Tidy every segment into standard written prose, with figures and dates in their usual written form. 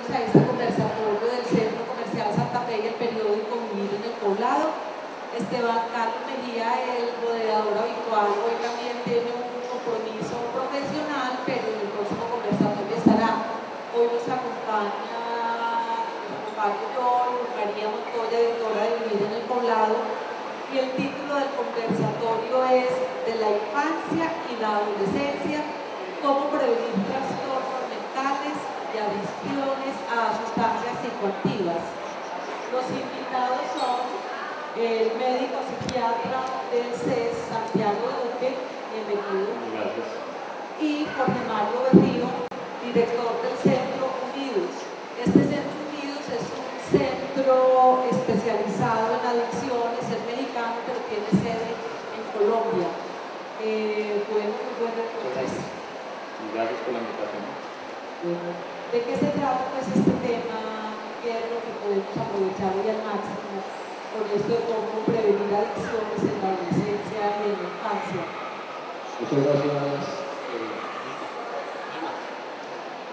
bienvenidos a este conversatorio del Centro Comercial Santa Fe y el periódico Vivir en el Poblado. Esteban Carlos Mejía, el moderador habitual, hoy también tiene un compromiso profesional, pero en el próximo conversatorio estará. Hoy nos acompaña yo, María Montoya, editora de Vivir en el Poblado, y el título del conversatorio es De la infancia y la adolescencia, cómo prevenir trastornos mentales y adicciones a sustancias psicoactivas. Los invitados son el médico psiquiatra del CES, Santiago Duque, bienvenido. Gracias. Y Jorge Mario Berrío, director del Centro Unidos. Este Centro Unidos es un centro especializado en adicciones, es mexicano, pero tiene sede en Colombia. Bueno, Gracias. Gracias por la invitación. Bueno, ¿de qué se trata pues este tema? ¿Qué es lo que podemos aprovechar hoy al máximo con esto de cómo prevenir adicciones en la adolescencia y en la infancia? Muchas gracias.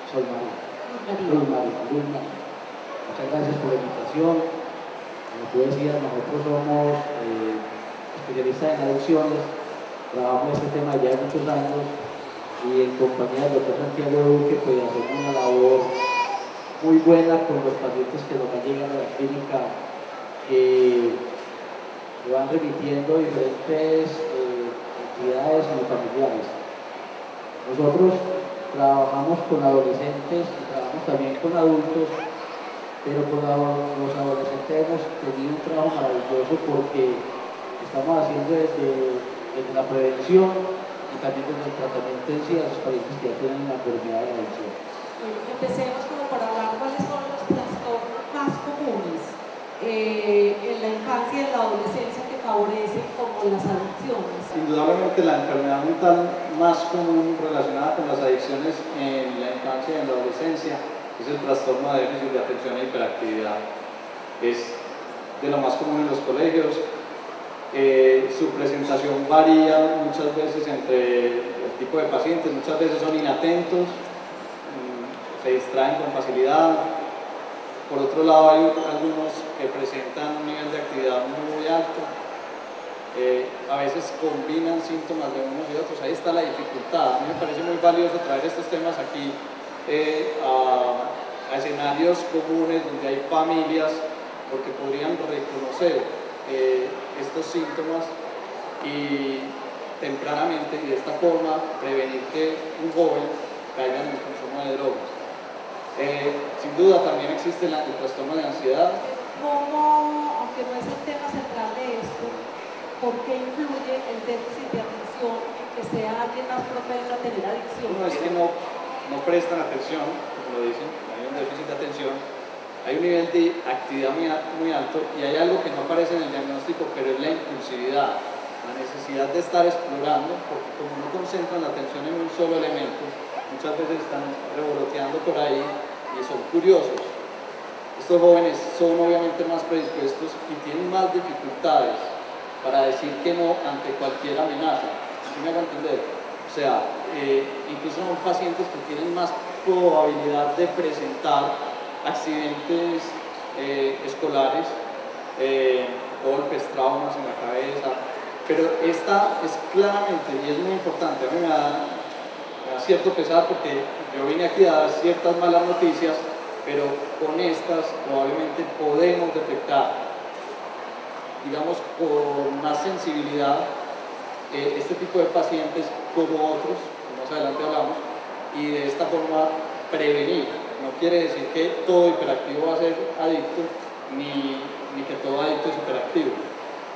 Soy María. María. Muchas gracias por la invitación. Como tú decías, nosotros somos especialistas en adicciones, trabajamos este tema ya de muchos años y en compañía del doctor Santiago Duque pues hacemos una labor muy buena con los pacientes que nos llegan a la clínica, que van remitiendo diferentes entidades y familiares. Nosotros trabajamos con adolescentes y trabajamos también con adultos, pero con los adolescentes hemos tenido un trabajo maravilloso porque estamos haciendo desde la prevención y también desde el tratamiento en sí a los pacientes que ya tienen la enfermedad de la adicción. Bueno, empecemos como para hablar cuáles son los trastornos más comunes en la infancia y en la adolescencia que favorecen como las adicciones. Indudablemente la enfermedad mental más común relacionada con las adicciones en la infancia y en la adolescencia es el trastorno de déficit de atención e hiperactividad. Es de lo más común en los colegios. Su presentación varía muchas veces entre el tipo de pacientes, muchas veces son inatentos, se distraen con facilidad. Por otro lado hay algunos que presentan un nivel de actividad muy alto, a veces combinan síntomas de unos y otros, ahí está la dificultad. A mí me parece muy valioso traer estos temas aquí a escenarios comunes donde hay familias, porque podrían reconocer estos síntomas y tempranamente y de esta forma prevenir que un joven caiga en el consumo de drogas. Sin duda también existe el trastorno de ansiedad. ¿Cómo, aunque no es el tema central de esto, por qué influye el déficit de atención en que sea alguien más propenso a tener adicción? Uno es que no prestan atención, como lo dicen, hay un déficit de atención, hay un nivel de actividad muy alto y hay algo que no aparece en el diagnóstico, pero es la impulsividad, la necesidad de estar explorando, porque como no concentran la atención en un solo elemento, muchas veces están revoloteando por ahí y son curiosos. Estos jóvenes son obviamente más predispuestos y tienen más dificultades para decir que no ante cualquier amenaza. ¿Sí me hago entender? O sea, incluso son pacientes que tienen más probabilidad de presentar accidentes escolares, golpes, traumas en la cabeza, pero esta es claramente, y es muy importante, a mí me da cierto pesar porque yo vine aquí a dar ciertas malas noticias, pero con estas probablemente podemos detectar, digamos, con más sensibilidad este tipo de pacientes como otros, que más adelante hablamos, y de esta forma prevenir. No quiere decir que todo hiperactivo va a ser adicto, ni que todo adicto es hiperactivo,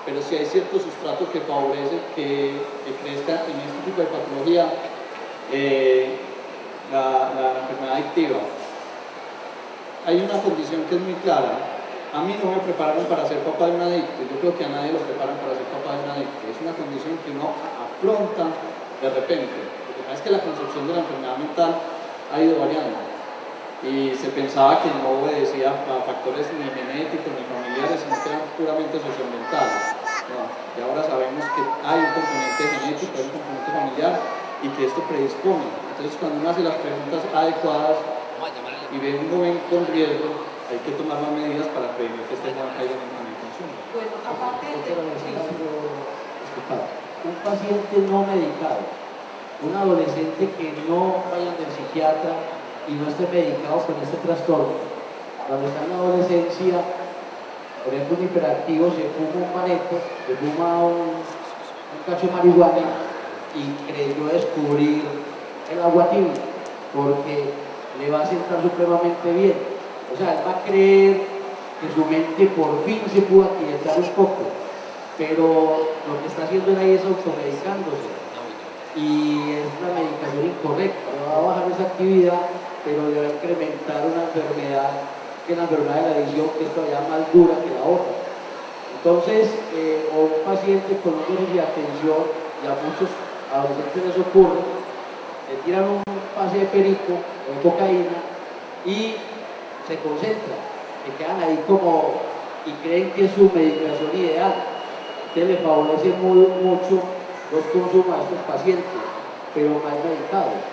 pero sí hay cierto sustrato que favorece que crezca en este tipo de patología la enfermedad adictiva. Hay una condición que es muy clara. A mí no me prepararon para ser papá de un adicto, yo creo que a nadie lo preparan para ser papá de un adicto. Es una condición que uno afronta de repente. Lo que pasa es que la concepción de la enfermedad mental ha ido variando y se pensaba que no obedecía a factores ni genéticos ni familiares, sino que eran puramente socioambientales. No, y ahora sabemos que hay un componente genético, hay un componente familiar y que esto predispone. Entonces cuando uno hace las preguntas adecuadas, y ve un joven con riesgo, hay que tomar las medidas para prevenir que este joven caiga en el consumo. Bueno, aparte Yo de quiero decir algo, disculpad. Un paciente no medicado, un adolescente que no vaya del psiquiatra y no esté medicado con este trastorno, cuando está en la adolescencia, por ejemplo, un hiperactivo se fuma un manejo, se fuma un cacho de marihuana y creyó descubrir el agua tibia, porque le va a sentar supremamente bien. O sea, él va a creer que su mente por fin se pudo aquietar un poco, pero lo que está haciendo él ahí es automedicándose y es una medicación incorrecta. Le va a bajar esa actividad, pero le va a incrementar una enfermedad que es la enfermedad de la adicción, que es todavía más dura que la otra. Entonces, o un paciente con un déficit de atención, y a muchos adolescentes les ocurre, le tiran un pase de perico o de cocaína y se concentran, se quedan ahí como y creen que es su medicación ideal. Entonces le favorece mucho los consumos a estos pacientes, pero mal medicados,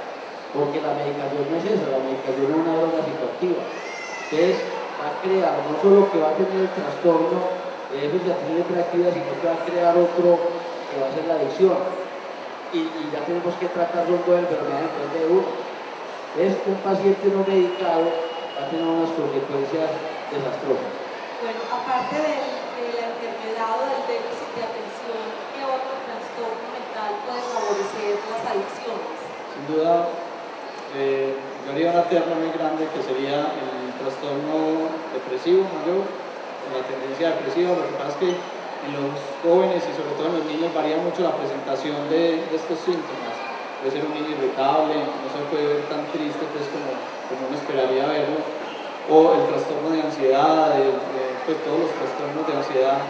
porque la medicación no es esa, la medicación es una droga psicoactiva. Entonces va a crear no solo que va a tener el trastorno de déficit de atención y hiperactividad, sino que va a crear otro que va a ser la adicción. Y ya tenemos que tratar los dos enfermedades en vez de uno. Entonces un paciente no medicado va a tener unas consecuencias desastrosas. Bueno, aparte de la enfermedad o del déficit de atención, ¿qué otro trastorno mental puede favorecer las adicciones? Sin duda, yo haría una terna muy grande que sería el trastorno depresivo mayor, la tendencia depresiva. Lo que pasa es que en los jóvenes y sobre todo en los niños varía mucho la presentación de estos síntomas. Puede ser un niño irritable, no se puede ver tan triste pues, como uno esperaría verlo, o el trastorno de ansiedad, pues todos los trastornos de ansiedad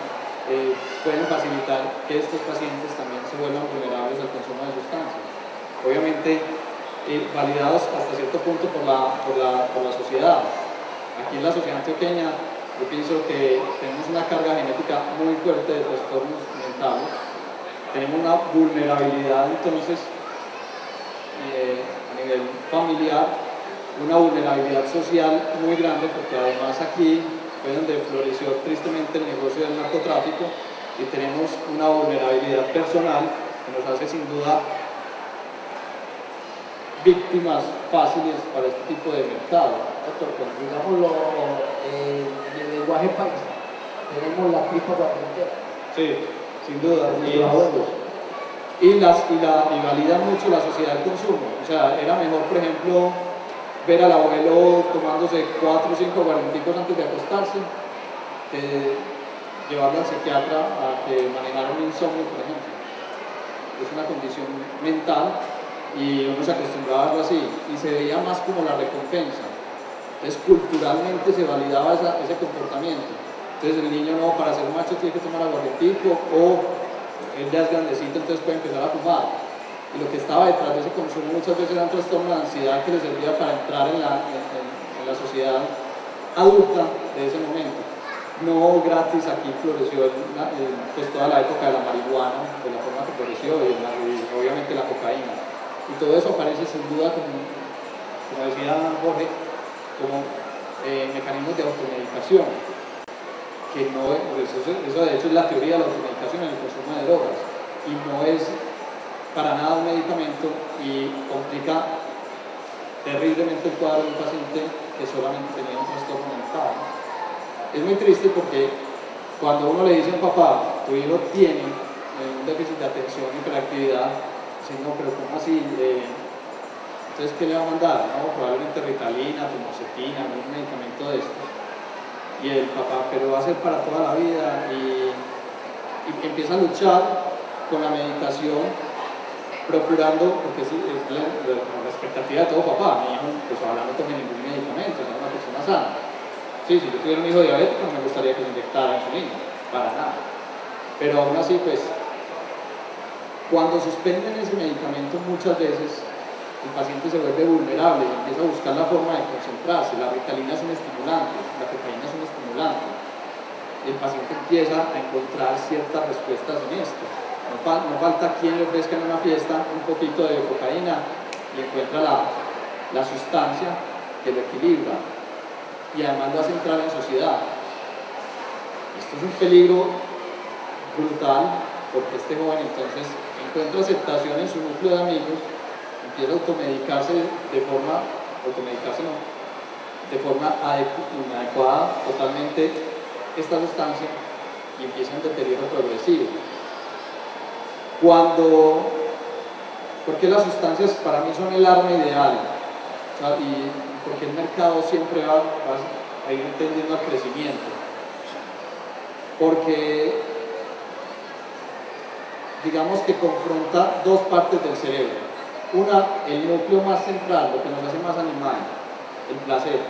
pueden facilitar que estos pacientes también se vuelvan vulnerables al consumo de sustancias. Obviamente, validados hasta cierto punto por la sociedad. Aquí en la sociedad antioqueña, yo pienso que tenemos una carga genética muy fuerte de trastornos mentales, tenemos una vulnerabilidad entonces a nivel familiar, una vulnerabilidad social muy grande, porque además aquí fue donde floreció tristemente el negocio del narcotráfico y tenemos una vulnerabilidad personal que nos hace sin duda víctimas fáciles para este tipo de mercado. Doctor, pues, digámoslo en el lenguaje paisa, tenemos la tripa guardientera. Sí, sin duda. Y valida mucho la sociedad del consumo. O sea, era mejor, por ejemplo, ver al abuelo tomándose 4 o 5 aguardienticos antes de acostarse, que llevarlo al psiquiatra a que manejara un insomnio, por ejemplo. Es una condición mental y uno se acostumbraba a algo así y se veía más como la recompensa. Entonces culturalmente se validaba ese comportamiento. Entonces el niño no, para ser macho tiene que tomar aguardientico, o él ya es grandecito, entonces puede empezar a fumar. Y lo que estaba detrás de ese consumo muchas veces era un trastorno de ansiedad que le servía para entrar en la sociedad adulta de ese momento. No gratis, aquí floreció pues toda la época de la marihuana, de la forma que floreció, y obviamente la cocaína. Y todo eso aparece sin duda como decía Jorge, como mecanismos de automedicación, que no es, eso de hecho es la teoría de la automedicación en el consumo de drogas, y no es para nada un medicamento y complica terriblemente el cuadro de un paciente que solamente tenía un trastorno mental. Es muy triste porque cuando uno le dice a un papá, tu hijo tiene un déficit de atención, hiperactividad, dice, no, pero ¿cómo así? Entonces, ¿qué le va a mandar? No, probablemente Ritalina, Tumocetina, algún medicamento de estos. Y el papá, pero va a ser para toda la vida, y empieza a luchar con la medicación, procurando, porque es la expectativa de todo papá. Mi hijo, pues ojalá no tome ningún medicamento, sea una persona sana. Sí, si yo tuviera un hijo diabético no me gustaría que se inyectara insulina, para nada. Pero aún así, pues, cuando suspenden ese medicamento muchas veces el paciente se vuelve vulnerable y empieza a buscar la forma de concentrarse. La Ritalina es un estimulante, la cocaína es un estimulante. Y el paciente empieza a encontrar ciertas respuestas en esto. No falta quien le ofrezca en una fiesta un poquito de cocaína y encuentra la sustancia que lo equilibra y además lo hace entrar en sociedad. Esto es un peligro brutal porque este joven entonces encuentra aceptación en su núcleo de amigos, empieza a automedicarse de forma inadecuada totalmente esta sustancia y empieza un deterioro progresivo. Porque las sustancias para mí son el arma ideal, o sea, y porque el mercado siempre va a ir tendiendo al crecimiento, porque digamos que confronta dos partes del cerebro. Una, el núcleo más central, lo que nos hace más animales, el placer.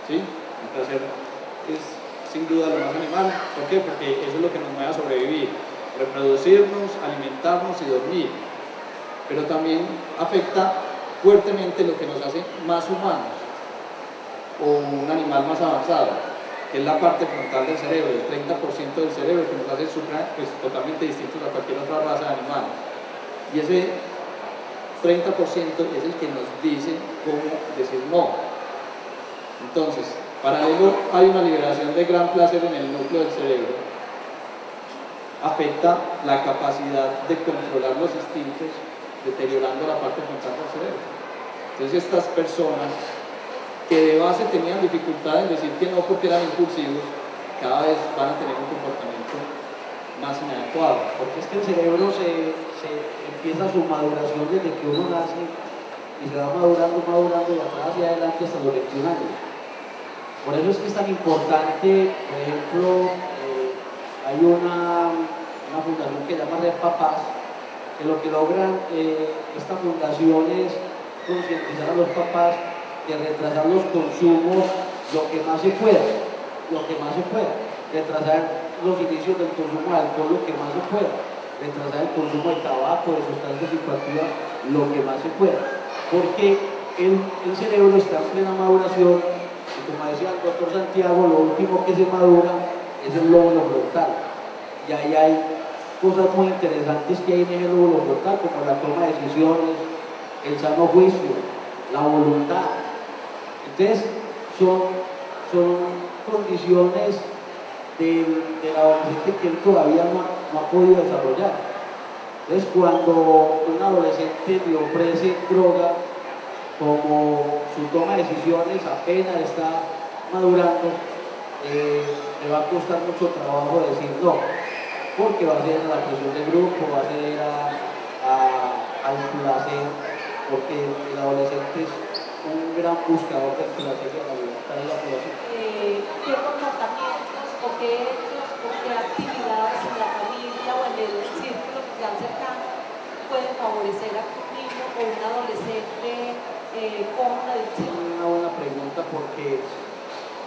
¿Sí? El placer es sin duda lo más animal. ¿Por qué? Porque eso es lo que nos mueve a sobrevivir, reproducirnos, alimentarnos y dormir. Pero también afecta fuertemente lo que nos hace más humanos o un animal más avanzado, que es la parte frontal del cerebro, el 30% del cerebro que nos hace pues, totalmente distintos a cualquier otra raza de animales. Y ese 30% es el que nos dice cómo decir no. Entonces, paralelo hay una liberación de gran placer en el núcleo del cerebro, afecta la capacidad de controlar los instintos, deteriorando la parte frontal del cerebro. Entonces estas personas que de base tenían dificultad en decir que no porque eran impulsivos, cada vez van a tener un comportamiento más inadecuado. Porque es que el cerebro se empieza su maduración desde que uno nace y se va madurando y atrás hacia adelante hasta los 21 años. Por eso es que es tan importante, por ejemplo, hay una fundación que se llama Red Papás, que lo que logran esta fundación es concientizar a los papás de retrasar los consumos lo que más se pueda, retrasar los inicios del consumo de alcohol lo que más se pueda, retrasar el consumo de tabaco, de sustancias psicoactivas lo que más se pueda, porque el cerebro está en plena maduración y como decía el doctor Santiago, lo último que se madura es el lóbulo frontal y ahí hay cosas muy interesantes que hay en el lóbulo frontal como la toma de decisiones, el sano juicio, la voluntad. Entonces son condiciones del adolescente que él todavía no ha podido desarrollar. Entonces cuando un adolescente le ofrece droga como su toma de decisiones apenas está madurando, le va a costar mucho trabajo decir no, porque va a ser a la presión del grupo, va a ser al placer, porque el adolescente es un gran buscador del placer y de la libertad de la población. ¿Qué comportamientos o qué hechos o qué actividades en la familia o en el círculo social cercano pueden favorecer a un niño o un adolescente con una adicción? Una buena pregunta porque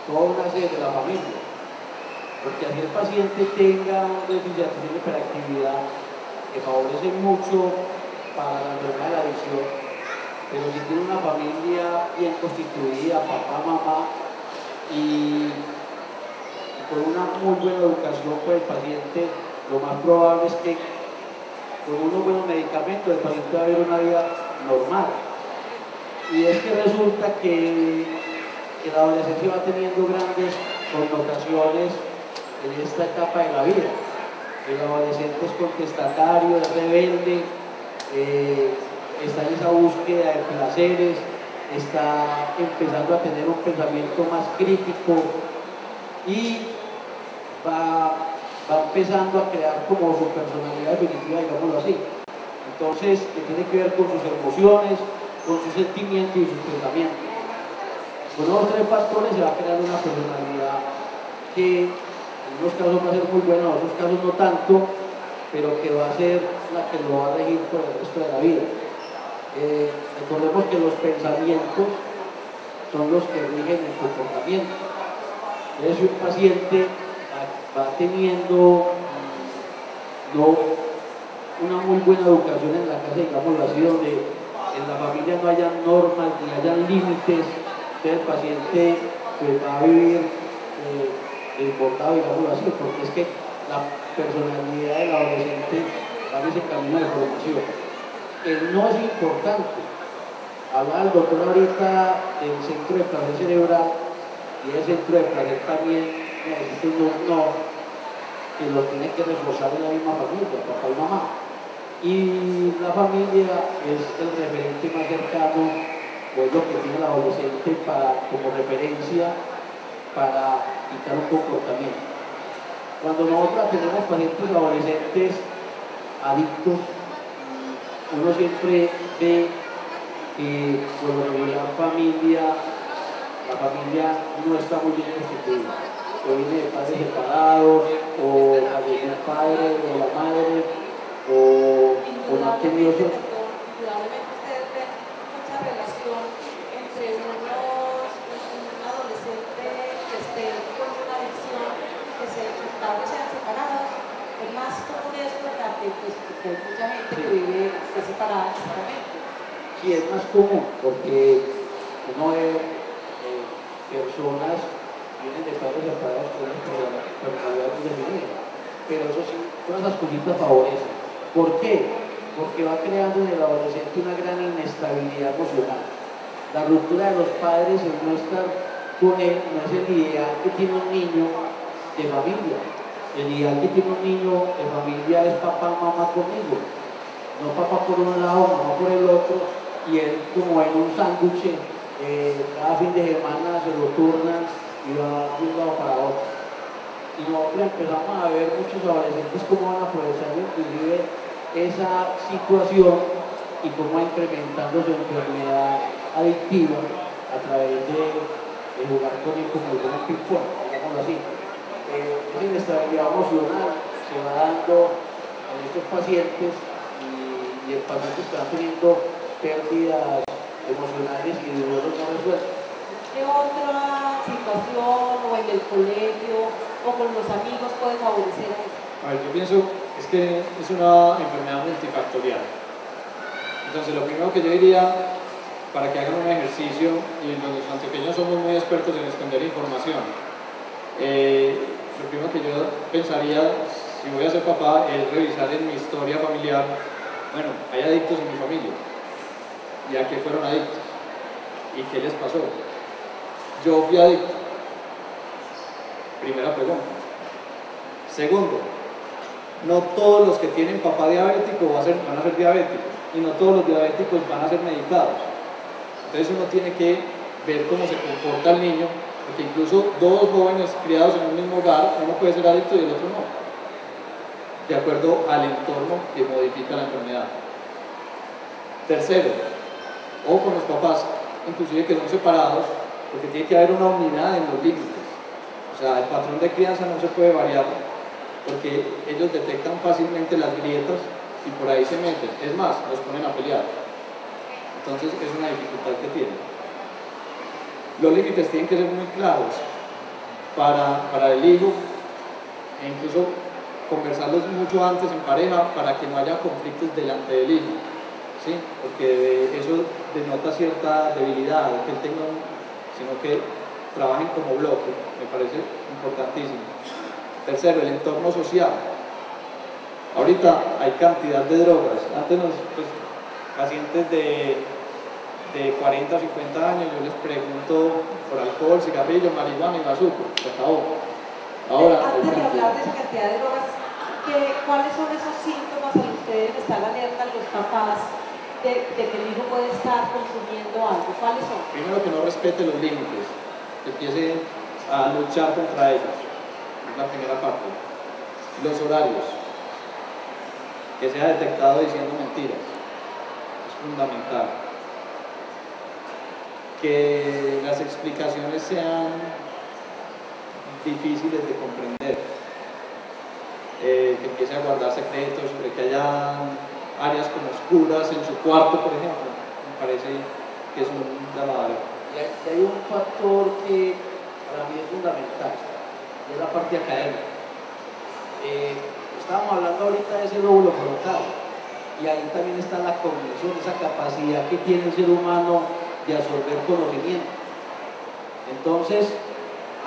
todo nace de la familia. Porque así el paciente tenga un déficit de atención y hiperactividad que favorece mucho para la enfermedad de la adicción, pero si tiene una familia bien constituida, papá, mamá, y con una muy buena educación por el paciente, lo más probable es que con unos buenos medicamentos el paciente va a vivir una vida normal. Y es que resulta que la adolescencia va teniendo grandes connotaciones en esta etapa de la vida. El adolescente es contestatario, es rebelde, está en esa búsqueda de placeres, está empezando a tener un pensamiento más crítico y va empezando a crear como su personalidad definitiva, digámoslo así. Entonces, que tiene que ver con sus emociones, con sus sentimientos y sus pensamientos. Con los tres factores se va a crear una personalidad que en unos casos va a ser muy buena, en otros casos no tanto, pero que va a ser la que lo va a regir por el resto de la vida. Recordemos que los pensamientos son los que rigen el comportamiento. Entonces, si un paciente va teniendo no una muy buena educación en la casa, digámoslo así, donde en la familia no hayan normas ni hayan límites, entonces el paciente pues, va a vivir desbordado, digámoslo así, porque es que la personalidad del adolescente va en ese camino de formación. El no es importante, Hablaba el doctor ahorita del centro de placer cerebral, y el centro de placer también necesita un no que lo tiene que reforzar en la misma familia, papá y mamá. Y la familia es el referente más cercano, o es lo que tiene el adolescente como referencia para quitar un comportamiento. Cuando nosotros tenemos pacientes adolescentes adictos, uno siempre ve que por lo regular la familia no está muy bien constituida, o viene de padres separados, o falleció el padre o la madre, o no ha tenido eso. Indudablemente ustedes ven mucha relación entre un adolescente que esté con una adicción, que sus padres sean separados. Es más común esto porque hay mucha gente que vive separada físicamente. Sí, es más común porque uno ve personas vienen de padres separados con una personalidad muy definida, pero eso sí, todas esas cositas favorecen. ¿Por qué? Porque va creando en el adolescente una gran inestabilidad emocional. La ruptura de los padres, el no estar con él, no es el ideal que tiene un niño de familia. El ideal que tiene un niño de familia es papá, mamá conmigo, no papá por un lado, mamá por el otro, y él como en un sándwich, cada fin de semana se lo turnan y va de un lado para otro. Y nosotros empezamos a ver muchos adolescentes cómo van a aprovechar inclusive esa situación y cómo va incrementando su enfermedad adictiva a través de jugar con él como el buen ping-pong, digámoslo así. Esa inestabilidad emocional se va dando en estos pacientes y en pacientes que van teniendo pérdidas emocionales y de duelos no resueltos. ¿Qué otra situación o en el colegio o con los amigos puede favorecer a eso? A ver, yo pienso es que es una enfermedad multifactorial. Entonces, lo primero que yo diría, para que hagan un ejercicio, y los antioqueños somos muy expertos en esconder información, lo primero que yo pensaría, si voy a ser papá, es revisar en mi historia familiar, bueno, hay adictos en mi familia, ¿y a qué fueron adictos? ¿Y qué les pasó? Yo fui adicto. Primera pregunta. Segundo, no todos los que tienen papá diabético van a ser diabéticos, y no todos los diabéticos van a ser medicados. Entonces uno tiene que ver cómo se comporta el niño, porque incluso dos jóvenes criados en un mismo hogar, uno puede ser adicto y el otro no, de acuerdo al entorno que modifica la enfermedad. Tercero, o con los papás, inclusive que son separados, porque tiene que haber una unidad en los límites. O sea, el patrón de crianza no se puede variar, porque ellos detectan fácilmente las grietas y por ahí se meten. Es más, los ponen a pelear. Entonces es una dificultad que tienen. Los límites tienen que ser muy claros para el hijo, e incluso conversarlos mucho antes en pareja para que no haya conflictos delante del hijo, ¿sí? Porque eso denota cierta debilidad, que él tenga sino que trabajen como bloque, me parece importantísimo. Tercero, el entorno social. Ahorita hay cantidad de drogas. Antes pacientes de 40 o 50 años, yo les pregunto por alcohol, cigarrillo, marihuana y bazuco, se acabó. Ahora, antes de hablar de esa cantidad de drogas, ¿cuáles son esos síntomas a los que deben estar alerta los papás de que el hijo puede estar consumiendo algo? ¿Cuáles son? Primero, que no respete los límites, que empiece a luchar contra ellos. Es la primera parte. Los horarios, que sea detectado diciendo mentiras, es fundamental. Que las explicaciones sean difíciles de comprender, que empiece a guardar secretos, que haya áreas como oscuras en su cuarto, por ejemplo. Me parece que es un lavadero. Y hay un factor que para mí es fundamental, y es la parte académica. Estábamos hablando ahorita de ese lóbulo frontal, y ahí también está la cognición, esa capacidad que tiene el ser humano de absorber conocimiento. Entonces,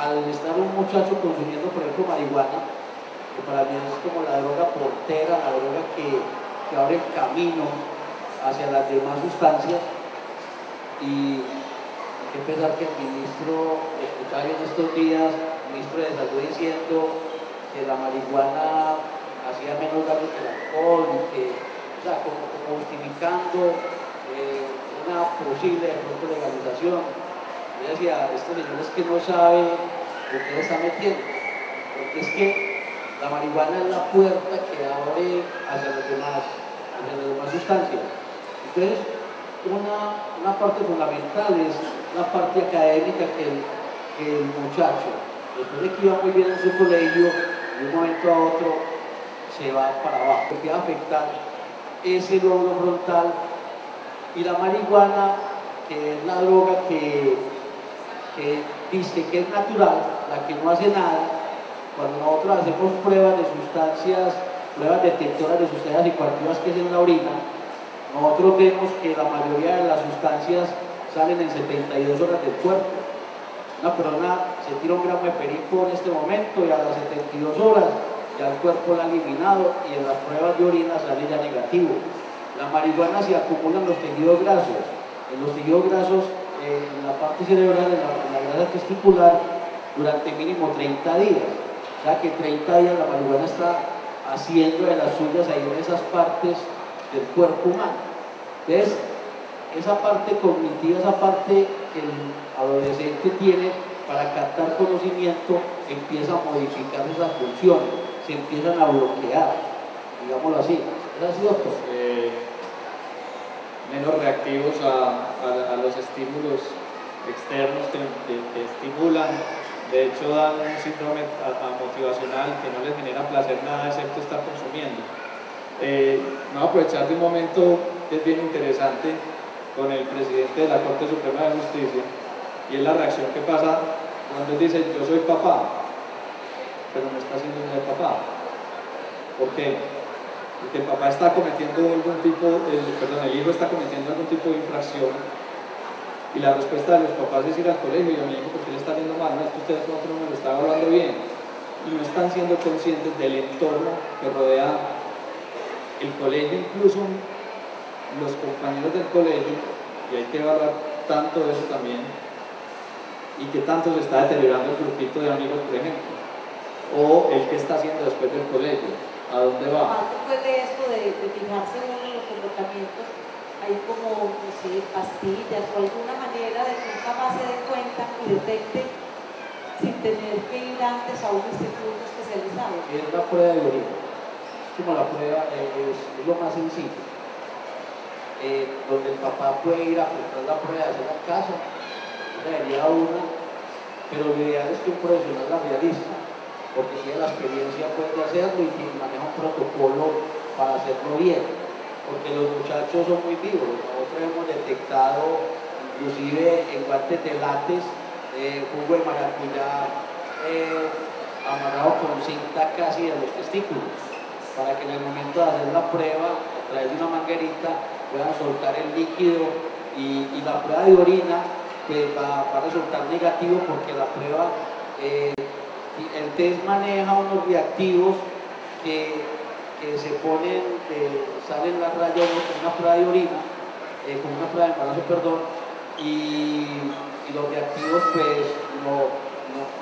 al estar un muchacho consumiendo, por ejemplo, marihuana, que para mí es como la droga portera, la droga que abre el camino hacia las demás sustancias, y hay que pensar que el ministro, escuchaba yo en estos días, el ministro de Salud diciendo que la marihuana hacía menos daño que el alcohol, y que, o sea, como justificando una posible de pronto legalización. Yo decía, estos señores que no saben lo que se está metiendo, porque es que la marihuana es la puerta que abre hacia las demás sustancias. Entonces, una parte fundamental es la parte académica que el muchacho, después de que iba muy bien en su colegio, de un momento a otro se va para abajo, porque va a afectar ese lóbulo frontal. Y la marihuana, que es la droga que dice que es natural, la que no hace nada, cuando nosotros hacemos pruebas de sustancias, pruebas detectoras de sustancias psicoactivas que es en la orina, nosotros vemos que la mayoría de las sustancias salen en 72 horas del cuerpo. Una persona se tira un gramo de perico en este momento y a las 72 horas ya el cuerpo lo ha eliminado y en las pruebas de orina sale ya negativo. La marihuana se acumula en los tejidos grasos. En los tejidos grasos, en la parte cerebral, en la grasa testicular, durante mínimo 30 días. O sea que 30 días la marihuana está haciendo de las suyas ahí en esas partes del cuerpo humano. Entonces, esa parte cognitiva, esa parte que el adolescente tiene para captar conocimiento, empieza a modificar esas funciones, se empiezan a bloquear, digámoslo así. ¿Es así, doctor? Menos reactivos a los estímulos externos que estimulan. De hecho, dan un síndrome motivacional que no les genera placer nada excepto estar consumiendo. Me voy a aprovechar de un momento que es bien interesante con el presidente de la Corte Suprema de Justicia, y es la reacción que pasa cuando él dice: yo soy papá, pero no está siendo un papá. ¿Por qué? Porque el papá está cometiendo el hijo está cometiendo algún tipo de infracción, y la respuesta de los papás es ir al colegio y a mi hijo porque le está viendo mal, no es que ustedes no me lo están evaluando bien, y no están siendo conscientes del entorno que rodea el colegio, incluso los compañeros del colegio, y hay que evaluar tanto eso también, y que tanto se está deteriorando el grupito de amigos, por ejemplo, o el que está haciendo después del colegio. ¿A dónde va? Después de esto, de fijarse uno en los comportamientos, hay como, no sé, pastillas o alguna manera de que un papá se dé cuenta y detecte sin tener que ir antes a un instituto especializado. Es la prueba de orina. Es como la prueba, es lo más sencillo. Donde el papá puede ir a comprar la prueba de hacer la casa, sería una, pero lo ideal es que un profesional la realice, porque tiene la experiencia pues, de hacerlo y maneja un protocolo para hacerlo bien, porque los muchachos son muy vivos. Nosotros hemos detectado, inclusive en guantes de látex, jugo de maracuyá amarrado con cinta casi de los testículos, para que en el momento de hacer la prueba, a través de una manguerita, puedan soltar el líquido, y la prueba de orina pues, va a resultar negativo, porque la prueba el test maneja unos reactivos que se ponen, salen las rayas con una prueba de orina, con una prueba de embarazo, perdón, y los reactivos pues no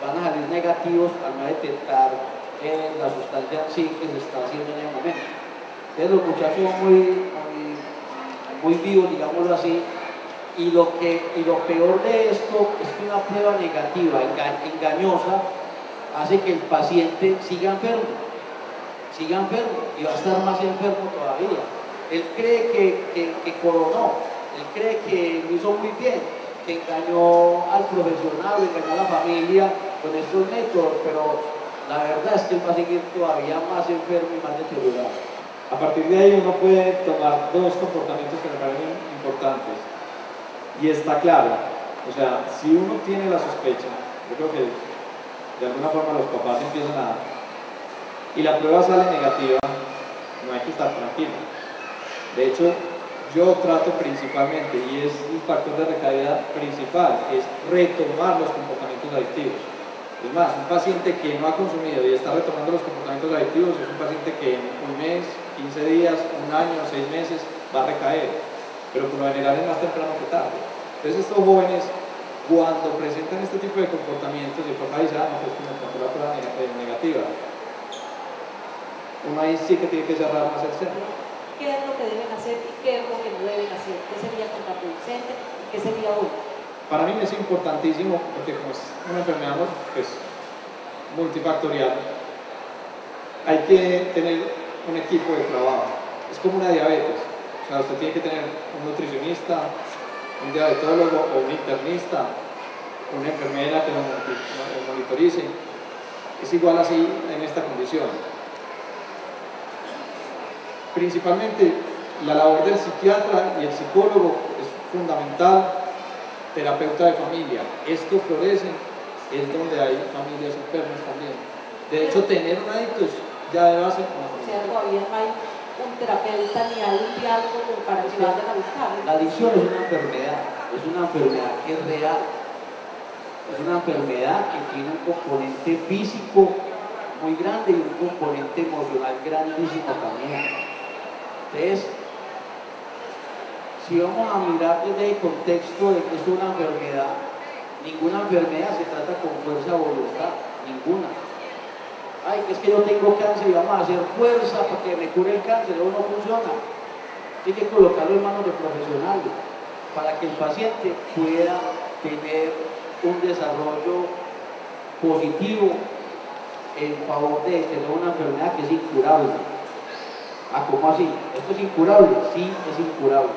van a salir negativos al no detectar la sustancia en sí que se está haciendo en el momento. Entonces los muchachos son muy vivos, digámoslo así, y lo peor de esto es que una prueba negativa, engañosa, hace que el paciente siga enfermo y va a estar más enfermo todavía. Él cree que coronó, él cree que lo hizo muy bien, que engañó al profesional, engañó a la familia con estos métodos, pero la verdad es que él va a seguir todavía más enfermo y más deteriorado. A partir de ahí uno puede tomar dos comportamientos que me parecen importantes, y está claro, o sea, si uno tiene la sospecha, yo creo que de alguna forma los papás empiezan a... y la prueba sale negativa, no hay que estar tranquilo. De hecho, yo trato principalmente, y es un factor de recaída principal, es retomar los comportamientos adictivos. Es más, un paciente que no ha consumido y está retomando los comportamientos adictivos es un paciente que en un mes, 15 días, un año, 6 meses va a recaer, pero por lo general es más temprano que tarde. Entonces estos jóvenes, cuando presentan este tipo de comportamientos, el papá dice, ah, no, pues que me encontró la prueba negativa. Uno ahí sí que tiene que cerrar más el centro. ¿Qué es lo que deben hacer y qué es lo que no deben hacer? ¿Qué sería contraproducente y qué sería bueno? Para mí es importantísimo, porque como es una enfermedad pues, multifactorial, hay que tener un equipo de trabajo. Es como una diabetes. O sea, usted tiene que tener un nutricionista, un diabetólogo o un internista, una enfermera que lo monitorice. Es igual así en esta condición. Principalmente la labor del psiquiatra y el psicólogo es fundamental, terapeuta de familia. Esto florece, es donde hay familias enfermas también. De hecho, tener un adicto ya de base con la O familia. sea, todavía no hay un terapeuta ni hay un diálogo como para que vayan a buscar. La adicción es una enfermedad que es real. Es una enfermedad que tiene un componente físico muy grande y un componente emocional grandísimo también. Entonces, si vamos a mirar desde el contexto de que esto es una enfermedad, ninguna enfermedad se trata con fuerza de voluntad, ninguna. Ay, que es que yo tengo cáncer y vamos a hacer fuerza para que me cure el cáncer, eso no funciona. Hay que colocarlo en manos de profesionales para que el paciente pueda tener un desarrollo positivo en favor de tener una enfermedad que es incurable. Ah, ¿cómo así? ¿Esto es incurable? Sí, es incurable.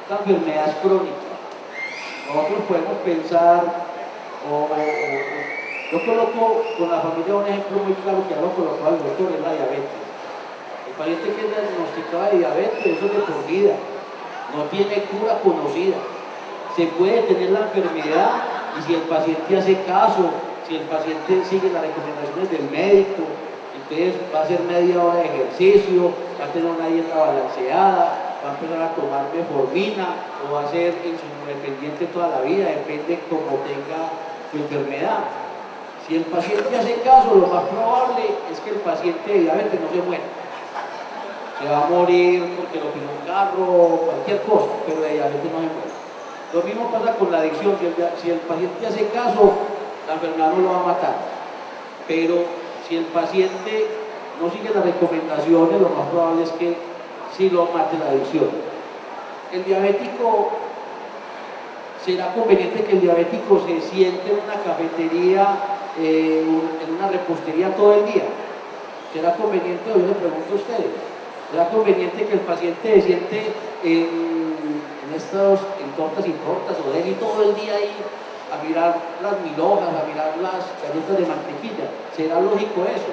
Esta enfermedad es crónica. Nosotros podemos pensar, yo coloco con la familia un ejemplo muy claro que ya lo colocó el doctor, es la diabetes. El paciente que es diagnosticado de diabetes, eso es de por vida, no tiene cura conocida. Se puede tener la enfermedad y si el paciente hace caso, si el paciente sigue las recomendaciones del médico, entonces va a hacer media hora de ejercicio, va a tener una dieta balanceada, va a empezar a tomar metformina o va a ser insulinodependiente toda la vida, depende cómo tenga su enfermedad. Si el paciente hace caso, lo más probable es que el paciente de diabetes no se muera. Se va a morir porque lo pisó un carro o cualquier cosa, pero de diabetes no se muere. Lo mismo pasa con la adicción. Si el paciente hace caso, la enfermedad no lo va a matar. Pero si el paciente no sigue las recomendaciones, lo más probable es que sí lo mate la adicción. El diabético, será conveniente que el diabético se siente en una cafetería, en una repostería todo el día. ¿Será conveniente? Yo le pregunto a ustedes. ¿Será conveniente que el paciente se siente en tortas y tortas o de todo el día ahí a mirar las milhojas, a mirar las galletas de mantequilla? ¿Será lógico eso?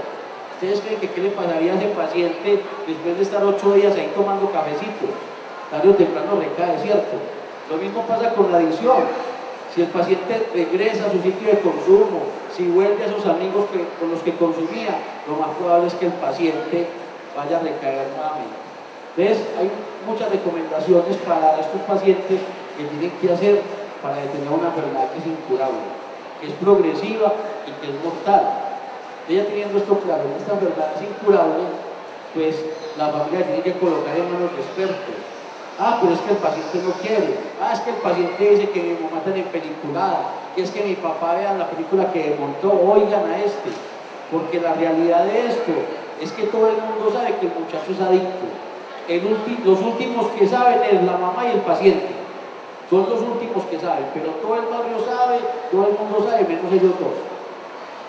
¿Ustedes creen que qué le pasaría a ese paciente después de estar 8 días ahí tomando cafecito? Tarde o temprano recae, ¿cierto? Lo mismo pasa con la adicción. Si el paciente regresa a su sitio de consumo, si vuelve a esos amigos con los que consumía, lo más probable es que el paciente vaya a recaer nuevamente. ¿Ves? Hay muchas recomendaciones para estos pacientes que tienen que hacer para detener una enfermedad que es incurable, que es progresiva y que es mortal. Ella teniendo esto claro, que esta enfermedad es incurable, pues la familia tiene que colocar en manos de expertos. Ah, pero es que el paciente no quiere. Ah, es que el paciente dice que me matan en peliculada, que es que mi papá vea la película que montó, oigan a este. Porque la realidad de esto es que todo el mundo sabe que el muchacho es adicto. Los últimos que saben es la mamá y el paciente. Son los últimos que saben, pero todo el barrio sabe, todo el mundo sabe, menos ellos dos.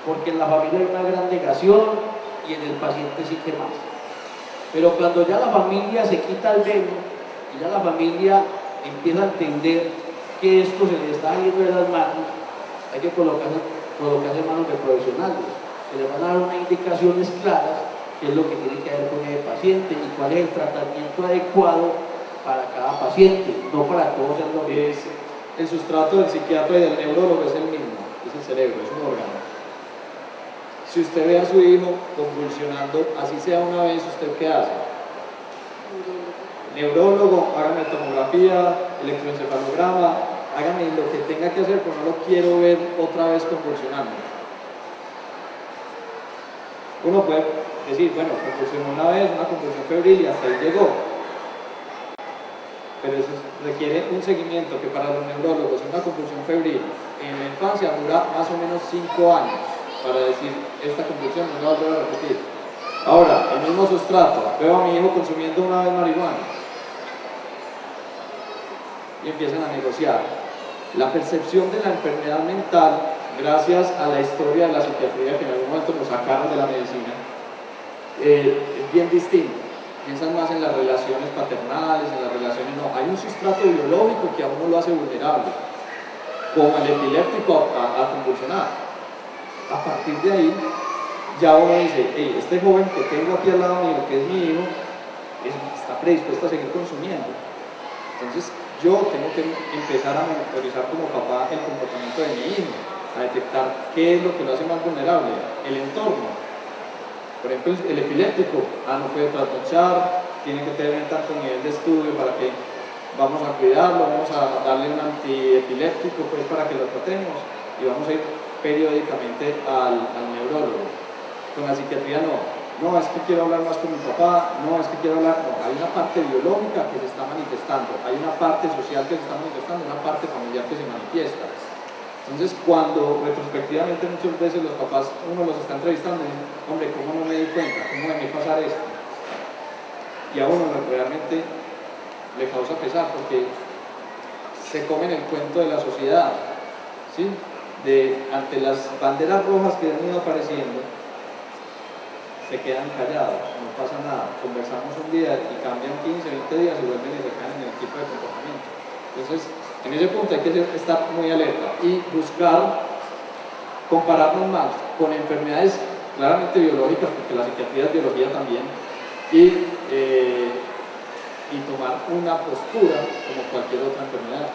Porque en la familia hay una gran negación y en el paciente sí que más. Pero cuando ya la familia se quita el velo y ya la familia empieza a entender que esto se le está saliendo de las manos, hay que colocarse en manos de profesionales que le van a dar unas indicaciones claras qué es lo que tiene que hacer con el paciente y cuál es el tratamiento adecuado para cada paciente, no para todos es lo mismo. El sustrato del psiquiatra y del neurólogo es el mismo, es el cerebro, es un órgano. Si usted ve a su hijo convulsionando, así sea una vez, ¿usted qué hace? Neurólogo, hágame tomografía, electroencefalograma, hágame lo que tenga que hacer, porque no lo quiero ver otra vez convulsionando. Uno puede decir, bueno, convulsionó una vez, una convulsión febril y hasta ahí llegó. pero eso requiere un seguimiento que para los neurólogos una convulsión febril en la infancia dura más o menos 5 años para decir esta convulsión no va a volver a repetir. Ahora, el mismo sustrato, veo a mi hijo consumiendo una vez marihuana y empiezan a negociar. La percepción de la enfermedad mental, gracias a la historia de la psiquiatría que en algún momento nos sacaron de la medicina, es bien distinta. Piensan más en las relaciones paternales, en las relaciones no. Hay un sustrato biológico que a uno lo hace vulnerable, como el epiléptico a convulsionar. A partir de ahí, ya uno dice, hey, este joven que tengo aquí al lado mío, que es mi hijo, está predispuesto a seguir consumiendo. Entonces, yo tengo que empezar a monitorizar como papá el comportamiento de mi hijo, a detectar qué es lo que lo hace más vulnerable, el entorno. Por ejemplo, el epiléptico, no puede trasnochar, tiene que tener tanto nivel de estudio para que vamos a cuidarlo, vamos a darle un antiepiléptico pues, para que lo tratemos y vamos a ir periódicamente al neurólogo. Con la psiquiatría no, es que quiero hablar más con mi papá, no, es que quiero hablar, no, hay una parte biológica que se está manifestando, hay una parte social que se está manifestando, una parte familiar que se manifiesta. Entonces, cuando retrospectivamente muchas veces los papás, uno los está entrevistando y dicen, hombre, ¿cómo no me di cuenta? ¿Cómo dejé pasar esto? Y a uno realmente le causa pesar porque se comen el cuento de la sociedad, ¿sí? Ante las banderas rojas que han ido apareciendo, se quedan callados, no pasa nada. Conversamos un día y cambian 15, 20 días y vuelven y se caen en el tipo de comportamiento. Entonces, en ese punto hay que estar muy alerta y buscar compararnos más con enfermedades claramente biológicas, porque la psiquiatría es biología también, y tomar una postura como cualquier otra enfermedad.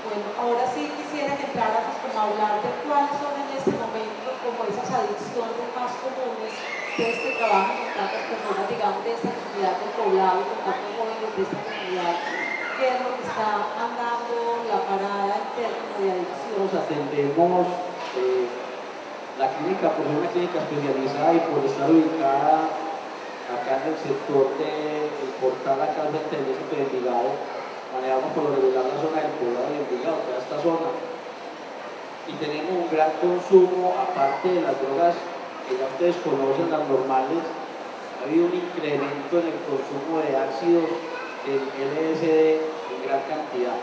Bueno, ahora sí quisiera que entráramos como a hablar de cuáles son en este momento como esas adicciones más comunes. Ustedes que trabajan con tantas personas, digamos, de esta comunidad del poblado, con tantos jóvenes de esta comunidad, ¿qué es lo que está andando la parada en términos de adicción? Nosotros atendemos la clínica, por ser una clínica especializada y por estar ubicada acá en el sector del portal acá frente del Ejército de Envigado, manejamos por lo regular la zona del poblado de Envigado, toda esta zona, y tenemos un gran consumo, aparte de las drogas que ya ustedes conocen, las normales. Ha habido un incremento en el consumo de ácidos del LSD en gran cantidad.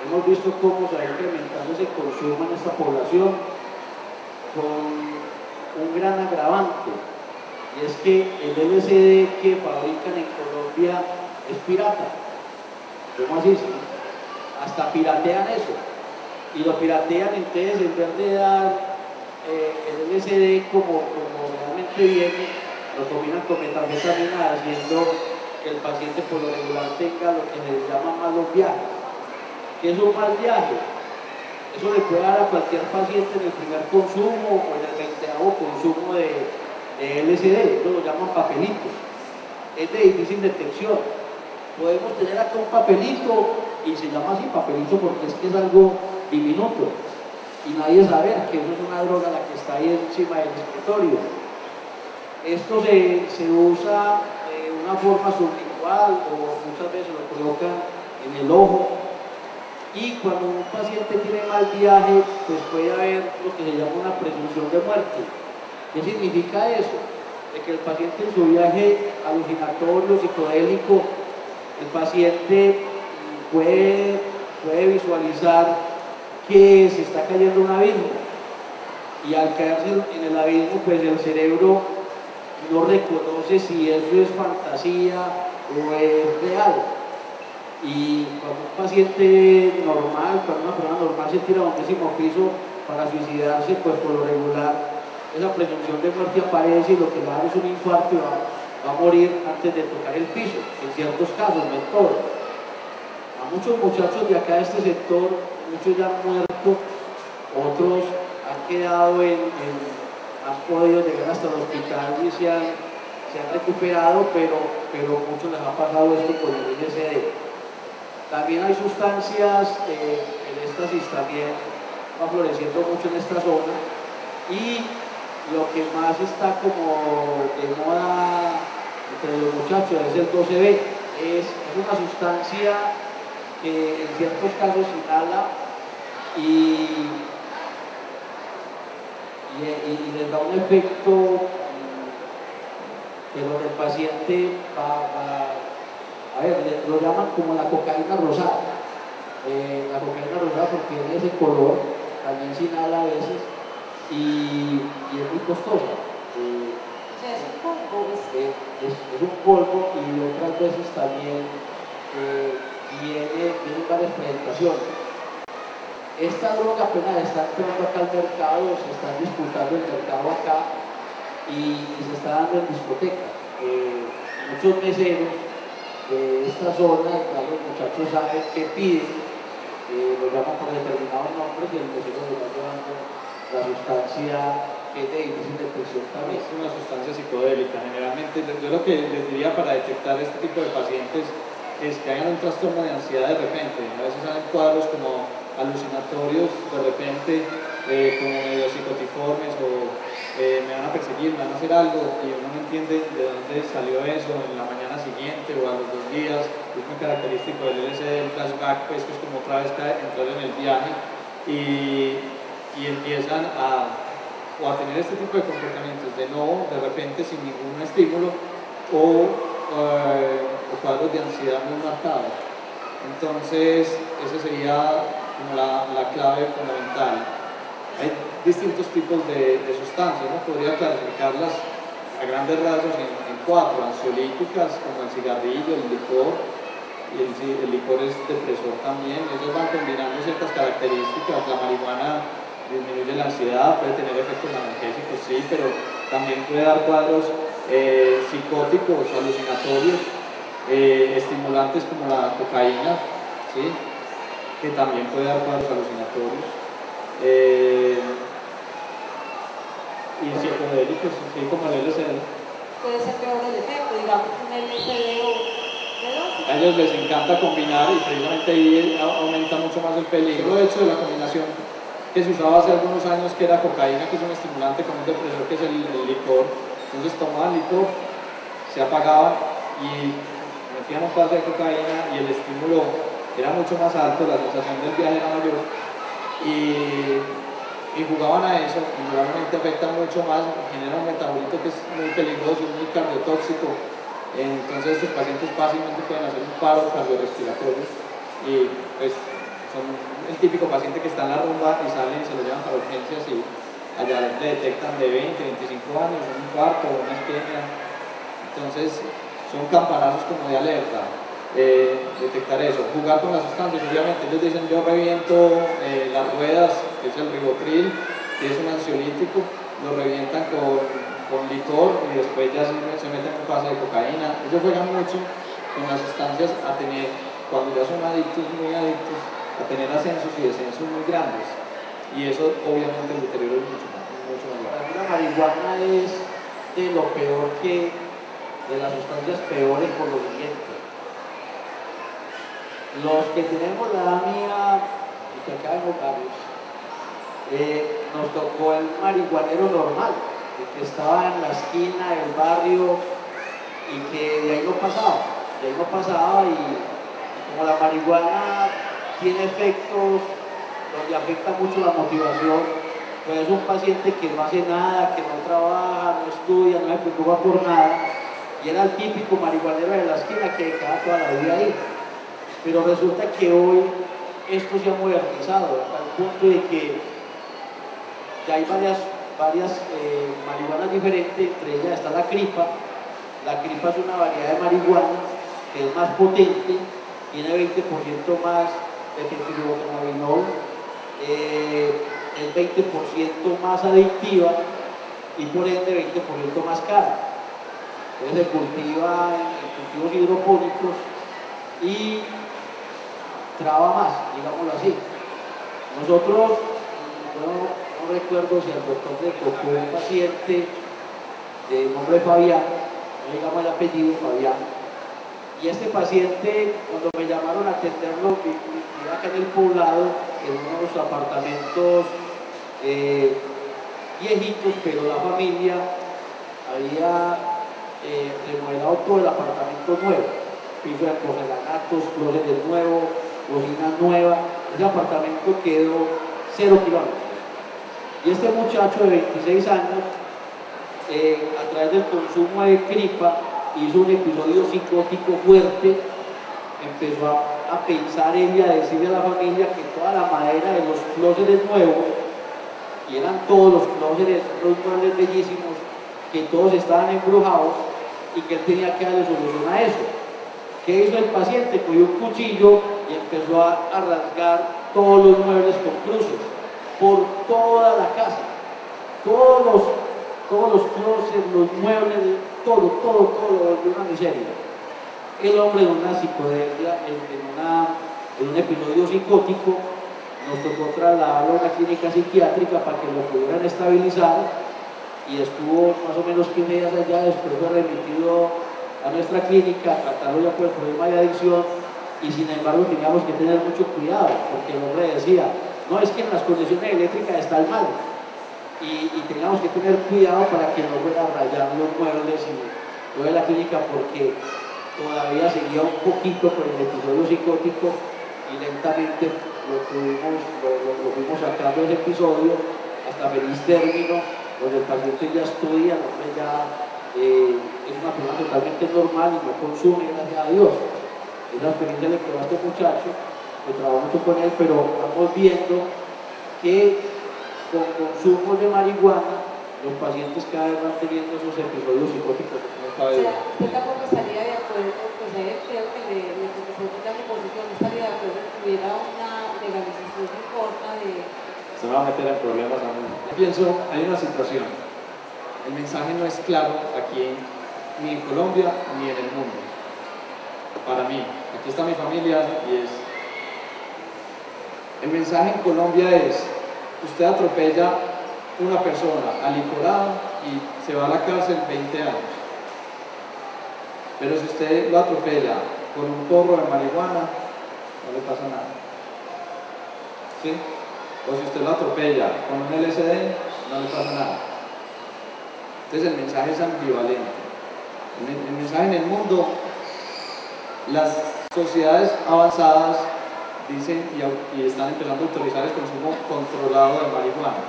Hemos visto cómo se va incrementando ese consumo en esta población con un gran agravante, y es que el LSD que fabrican en Colombia es pirata. ¿Cómo así? ¿Sí? Hasta piratean eso, y lo piratean, entonces en vez de dar el LSD como realmente viene, lo combinan con metanfetamina, haciendo que el paciente por lo regular tenga lo que se llama malos viajes. ¿Qué es un mal viaje? Eso le puede dar a cualquier paciente en el primer consumo o en el 20º consumo de LSD, eso lo llaman papelitos. Es de difícil detección. Podemos tener acá un papelito, y se llama así papelito porque es que es algo diminuto, y nadie sabe que eso es una droga la que está ahí encima del escritorio. Esto se usa de una forma sublingual o muchas veces lo colocan en el ojo, y cuando un paciente tiene mal viaje, pues puede haber lo que se llama una presunción de muerte. ¿Qué significa eso? De que el paciente en su viaje alucinatorio, psicodélico, el paciente puede visualizar que se está cayendo en un abismo, y al caerse en el abismo, pues el cerebro no reconoce si eso es fantasía o es real. Y cuando un paciente normal, cuando una persona normal se tira a un 10º piso para suicidarse, pues por lo regular esa presunción de muerte aparece, y lo que le da es un infarto y va a morir antes de tocar el piso, en ciertos casos, no en todos. A muchos muchachos de acá de este sector, muchos ya han muerto, otros han quedado han podido llegar hasta el hospital y se han recuperado, pero muchos les ha pasado esto con el LSD. También hay sustancias, el éxtasis también va floreciendo mucho en esta zona, y lo que más está como de moda entre los muchachos es el 12B. es una sustancia que en ciertos casos inhala y les da un efecto, pero el paciente a ver, lo llaman como la cocaína rosada. La cocaína rosada porque tiene ese color, también se inhala a veces y es muy costosa. O sea, es un polvo. Es un polvo y otras veces también vienen varias presentaciones. Esta droga apenas está entrando acá al mercado, se está disputando el mercado acá y se está dando en discotecas. Muchos meseros de esta zona, ya los muchachos saben qué piden, lo llaman por determinados nombres y el mesero le va llevando la sustancia que es de difícil detección también. Es una sustancia psicodélica. Generalmente, yo lo que les diría para detectar este tipo de pacientes es que hagan un trastorno de ansiedad de repente. A veces salen cuadros como alucinatorios de repente, como medio psicotiformes o me van a perseguir, me van a hacer algo y uno no entiende de dónde salió eso en la mañana siguiente o a los 2 días. Es muy característico del LSD, el flashback, pues que es como otra vez entrar en el viaje y empiezan a tener este tipo de comportamientos de nuevo, de repente sin ningún estímulo o cuadros de ansiedad muy marcados. Entonces, esa sería como la clave fundamental. Hay distintos tipos de sustancias, ¿no? Podría clasificarlas a grandes rasgos en 4: ansiolíticas, como el cigarrillo, el licor, y el licor es depresor también. Ellos van combinando ciertas características. La marihuana disminuye la ansiedad, puede tener efectos analgésicos, sí, pero también puede dar cuadros psicóticos, alucinatorios, estimulantes como la cocaína, ¿sí? Que también puede dar cuadros alucinatorios. Y psicodélicos, sí, como el LSD. Puede ser peor el efecto, digamos, un LSD o de A ellos les encanta combinar y precisamente ahí aumenta mucho más el peligro. De hecho, de la combinación que se usaba hace algunos años, que era cocaína, que es un estimulante con un depresor, que es el licor. Entonces tomaban licor, se apagaban y metían un paso de cocaína y el estímulo era mucho más alto, la sensación del viaje era mayor y jugaban a eso y normalmente afecta mucho más, genera un metabolito que es muy peligroso, muy cardiotóxico. Entonces estos pacientes fácilmente pueden hacer un paro cardiorrespiratorio y pues son el típico paciente que está en la rumba y salen y se lo llevan para urgencias y allá le detectan de 20, 25 años, un infarto, una isquemia. Entonces son campanazos como de alerta. Detectar eso, jugar con las sustancias. Obviamente ellos dicen yo reviento las ruedas, que es el ribotril, que es un ansiolítico, lo revientan con licor y después ya se meten en fase de cocaína. Ellos juegan mucho con las sustancias a tener, cuando ya son adictos, muy adictos, a tener ascensos y descensos muy grandes y eso obviamente el deterioro es mucho mayor. Para mí la marihuana es de lo peor de las sustancias peores por lo siguiente. Los que tenemos la edad mía y que acá vemos varios, nos tocó el marihuanero normal, el que estaba en la esquina del barrio y que de ahí no pasaba, y como la marihuana tiene efectos donde afecta mucho la motivación, pues es un paciente que no hace nada, que no trabaja, no estudia, no se preocupa por nada, y era el típico marihuanero de la esquina que quedaba toda la vida ahí. Pero resulta que hoy esto se ha modernizado al punto de que ya hay varias marihuanas diferentes, entre ellas está la cripa. La cripa es una variedad de marihuana que es más potente, tiene 20% más de tetrahidrocannabinol, es 20% más adictiva y por ende 20% más cara. Entonces se cultiva en cultivos hidropónicos y traba más, digámoslo así. Nosotros, no recuerdo si al doctor le tocó un paciente de nombre Fabián, no digamos el apellido, Fabián, y este paciente, cuando me llamaron a atenderlo, vivía acá en el poblado, en unos apartamentos viejitos, pero la familia había remodelado todo el apartamento nuevo. piso de porcelanatos, closet de nuevo, cocina nueva. Ese apartamento quedó 0 kilómetros. Y este muchacho de 26 años, a través del consumo de cripa, hizo un episodio psicótico fuerte, empezó a pensar él y a decirle a la familia que toda la madera de los closets nuevos, y eran todos los closets, los muebles bellísimos, que todos estaban embrujados y que él tenía que darle solución a eso. ¿Qué hizo el paciente? Cogió un cuchillo y empezó a rasgar todos los muebles con cruces por toda la casa, todos los closets, los muebles, todo de una miseria. El hombre en una psicodelia, en un episodio psicótico, nos tocó trasladarlo a una clínica psiquiátrica para que lo pudieran estabilizar, y estuvo más o menos 15 días allá. Después fue remitido a nuestra clínica a tratarlo ya por el problema de adicción, y sin embargo teníamos que tener mucho cuidado, porque el hombre decía, no, es que en las condiciones eléctricas está el mal, y teníamos que tener cuidado para que no fuera a rayar los muebles y lo de la clínica, porque todavía seguía un poquito con el episodio psicótico, y lentamente lo fuimos sacando ese episodio hasta feliz término, donde el paciente ya estudia, el hombre ya es una persona totalmente normal y no consume, gracias a Dios. Esa experiencia le quedó a este muchacho, que trabajo mucho con él, pero vamos viendo que con consumo de marihuana los pacientes cada vez van teniendo esos episodios psicóticos. ¿Usted tampoco estaría de acuerdo? Pues ahí creo que le representa mi posición, estaría de acuerdo que hubiera una legalización en forma de... Se va a meter en problemas a mí. Pienso, hay una situación. El mensaje no es claro aquí, ni en Colombia, ni en el mundo. Para mí, aquí está mi familia y es... El mensaje en Colombia es, usted atropella una persona alicorada y se va a la cárcel 20 años. Pero si usted lo atropella con un porro de marihuana, no le pasa nada. ¿Sí? O si usted lo atropella con un LSD, no le pasa nada. Entonces el mensaje es ambivalente. El mensaje en el mundo, las sociedades avanzadas dicen y están empezando a autorizar el consumo controlado de marihuana.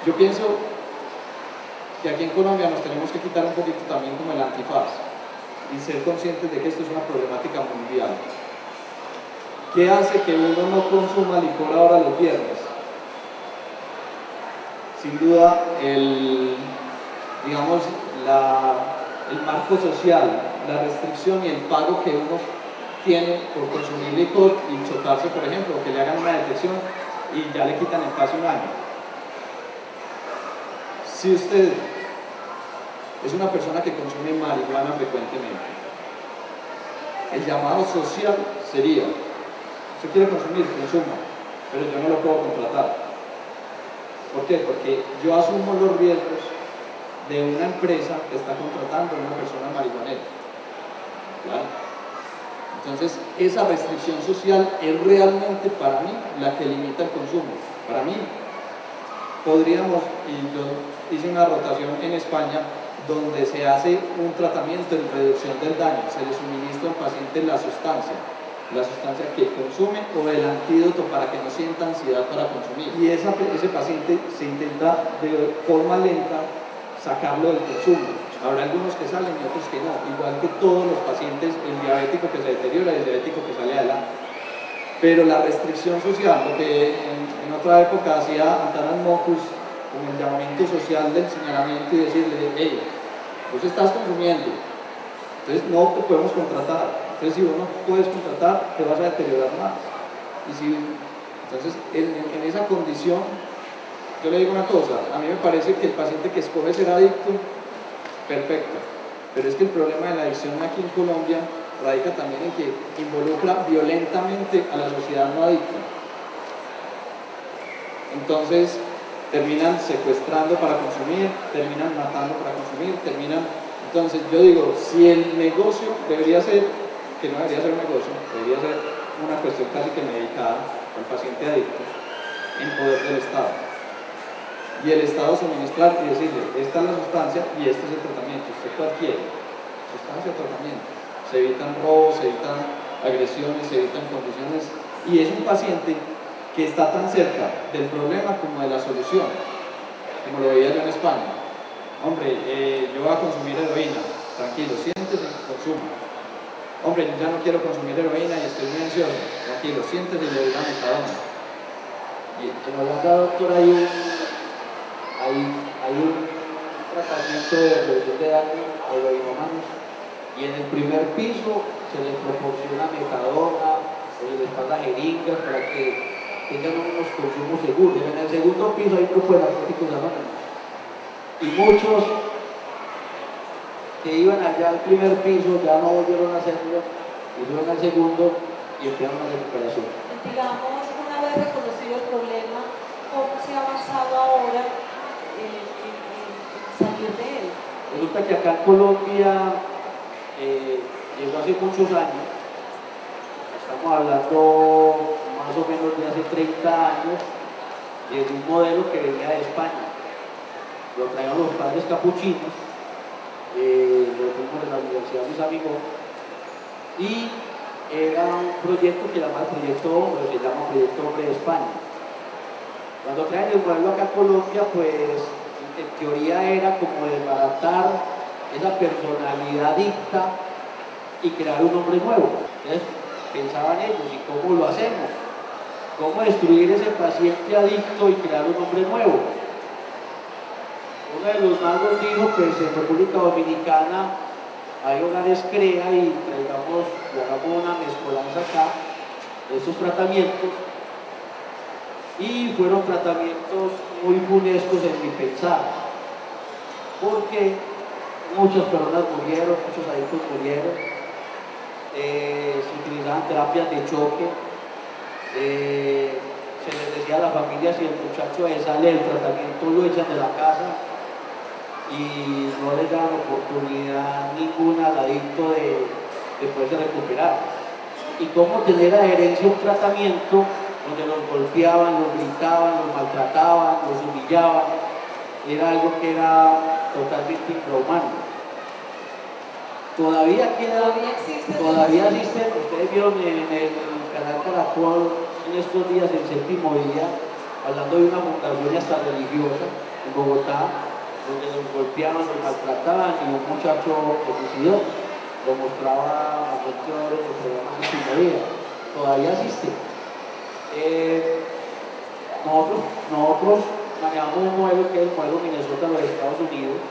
Yo pienso que aquí en Colombia nos tenemos que quitar un poquito también como el antifaz y ser conscientes de que esto es una problemática mundial. ¿Qué hace que uno no consuma licor ahora los viernes? Sin duda, el marco social, la restricción y el pago que uno tiene por consumir licor y chocarse, por ejemplo, que le hagan una detección y ya le quitan el pase un año. Si usted es una persona que consume marihuana frecuentemente, el llamado social sería: usted quiere consumir, consuma, pero yo no lo puedo contratar. ¿Por qué? Porque yo asumo los riesgos de una empresa que está contratando a una persona marihuanera. ¿Claro? Entonces, esa restricción social es realmente para mí la que limita el consumo. Para mí, podríamos, y yo hice una rotación en España, donde se hace un tratamiento de reducción del daño, se le suministra al paciente la sustancia que consume o el antídoto para que no sienta ansiedad para consumir. Y ese paciente se intenta de forma lenta sacarlo del consumo. Habrá algunos que salen y otros que no, igual que todos los pacientes, el diabético que se deteriora y el diabético que sale adelante. Pero la restricción social, lo que en otra época hacía Antanas Mocus, con el llamamiento social del señalamiento y decirle: hey, vos estás consumiendo, entonces no te podemos contratar. Entonces, si vos no puedes contratar, te vas a deteriorar más. Entonces, en esa condición, yo le digo una cosa: a mí me parece que el paciente que escoge ser adicto, perfecto, pero es que el problema de la adicción aquí en Colombia radica también en que involucra violentamente a la sociedad no adicta. Entonces, terminan secuestrando para consumir, terminan matando para consumir, Entonces, yo digo, si el negocio debería ser, que no debería ser un negocio, debería ser una cuestión casi que medicada al paciente adicto, en poder del Estado. Y el Estado suministrar y decirle: esta es la sustancia y este es el tratamiento, usted cuál quiere, sustancia o tratamiento. Si se evitan robos, se evitan agresiones, se evitan condiciones, y es un paciente que está tan cerca del problema como de la solución, como lo veía yo en España. Hombre, yo voy a consumir heroína, tranquilo, siéntese, consuma. Hombre, yo ya no quiero consumir heroína y estoy muy ansioso, tranquilo, siéntese y le doy la metadona. En Holanda, doctor, hay un tratamiento de reducción de daño a heroinómanos, y en el primer piso se les proporciona metadona o se les pasa jeringas para que tengan unos consumos seguros. En el segundo piso hay un grupo de narcóticos anónimos, y muchos que iban allá al primer piso ya no volvieron a hacerlo y fueron al segundo y empezaron la recuperación. Digamos, una vez reconocido el problema, ¿cómo se ha avanzado ahora en salir de él? Resulta que acá en Colombia llegó hace muchos años, estamos hablando más o menos de hace 30 años, de un modelo que venía de España. Lo traían los padres capuchinos, lo fuimos de la Universidad Luis Amigó, y era un proyecto que se llama Proyecto Hombre, se llama Proyecto Hombre de España. Cuando traen el modelo acá a Colombia, pues en teoría era como desbaratar esa personalidad adicta y crear un hombre nuevo. Entonces pensaban ellos, ¿y cómo lo hacemos? ¿Cómo destruir ese paciente adicto y crear un hombre nuevo? Uno de los magos dijo, pues en República Dominicana hay hogares CREA y hagamos una mezcolanza acá de estos tratamientos, y fueron tratamientos muy funestos en mi pensar, porque muchas personas murieron, muchos adictos murieron, se utilizaban terapias de choque, se les decía a la familia, si el muchacho sale del tratamiento lo echan de la casa, y no les daban oportunidad ninguna al adicto de poderse recuperar. Y cómo tener adherencia a un tratamiento donde los golpeaban, los gritaban, los maltrataban, los humillaban, era algo que era totalmente infrahumano. Todavía existen, ustedes vieron en el canal Caracol en estos días, el séptimo día, hablando de una fundación hasta religiosa en Bogotá, donde los golpeaban, los maltrataban, y un muchacho se suicidó, lo mostraba a muchos de los programas de Cinería. Todavía existe. Nosotros manejamos un modelo que es el modelo Minnesota de los Estados Unidos,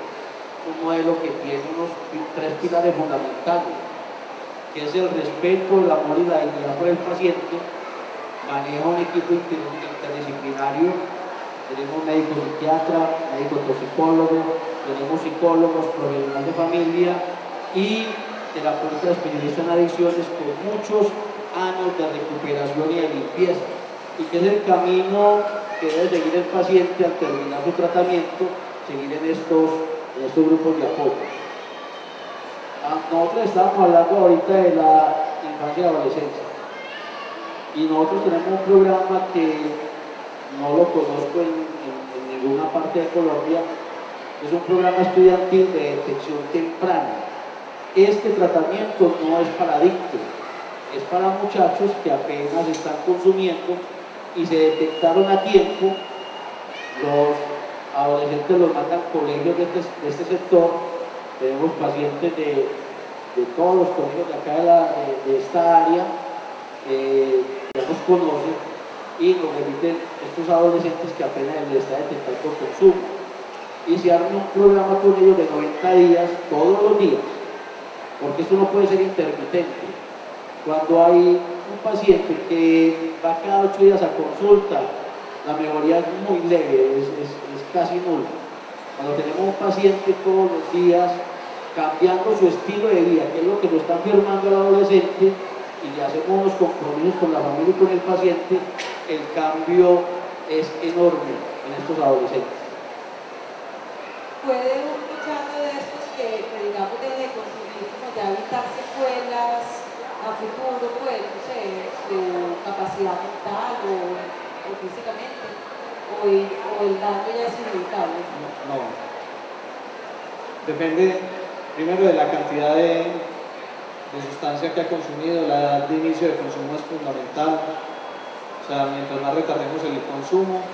un modelo que tiene unos 3 pilares fundamentales, que es el respeto, el amor y la dignidad por el paciente. Maneja un equipo interdisciplinario. Tenemos médico psiquiatra, médico toxicólogo, tenemos psicólogos, profesionales de familia y terapeutas especialistas en adicciones con muchos años de recuperación y de limpieza, y que es el camino que debe seguir el paciente al terminar su tratamiento, seguir en estos grupos de apoyo. Nosotros estamos hablando ahorita de la infancia y adolescencia, y nosotros tenemos un programa que no lo conozco en ninguna parte de Colombia. Es un programa estudiantil de detección temprana. Este tratamiento no es para adictos, es para muchachos que apenas están consumiendo y se detectaron a tiempo. Los adolescentes los mandan a colegios de este sector. Tenemos pacientes de todos los colegios de acá de esta área, ya nos conocen, y nos remiten estos adolescentes que apenas les está detectando consumo, y se arma un programa con ellos de 90 días, todos los días, porque esto no puede ser intermitente. Cuando hay un paciente que va cada 8 días a consulta, la mejoría es muy leve, es casi nula. Cuando tenemos un paciente todos los días cambiando su estilo de vida, que es lo que lo está enfermando al adolescente, y le hacemos unos compromisos con la familia y con el paciente, el cambio es enorme en estos adolescentes. ¿Puede un muchacho de estos que digamos desde consumir como ya evitar secuelas a futuro, pues, no sé, su capacidad mental o físicamente, o el daño ya es inevitable? No. Depende primero de la cantidad de sustancia que ha consumido, la edad de inicio de consumo es fundamental. O sea, mientras más retardemos el consumo,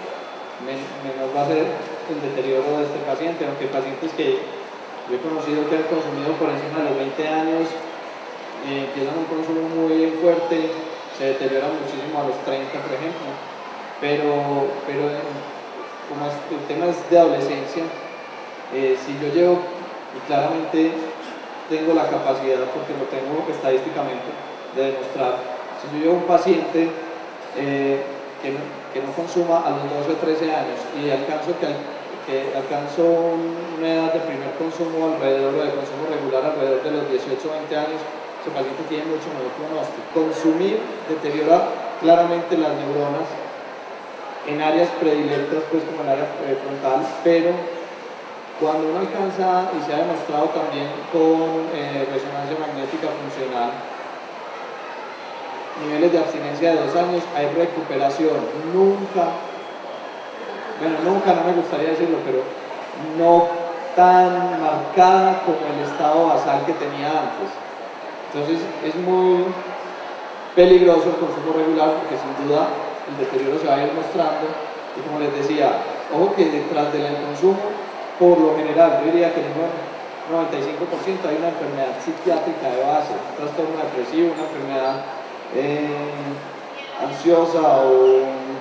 menor va a ser el deterioro de este paciente, aunque pacientes que yo he conocido que han consumido por encima de los 20 años empiezan un consumo muy fuerte, se deteriora muchísimo a los 30, por ejemplo, pero como el tema es de adolescencia, si yo llevo, y claramente tengo la capacidad, porque lo tengo estadísticamente, de demostrar, si yo llevo un paciente que no consuma a los 12 o 13 años y alcanzo una edad de primer consumo alrededor de consumo regular alrededor de los 18 o 20 años, ese paciente tiene mucho mejor pronóstico. Consumir deteriora claramente las neuronas en áreas predilectas, pues como el área frontal, pero cuando uno alcanza, y se ha demostrado también con resonancia magnética funcional, niveles de abstinencia de 2 años, hay recuperación. Nunca, no me gustaría decirlo, pero no tan marcada como el estado basal que tenía antes. Entonces es muy peligroso el consumo regular porque sin duda el deterioro se va a ir mostrando, y como les decía, ojo que detrás del consumo, por lo general, yo diría que en un 95% hay una enfermedad psiquiátrica de base, un trastorno depresivo, una enfermedad ansiosa o un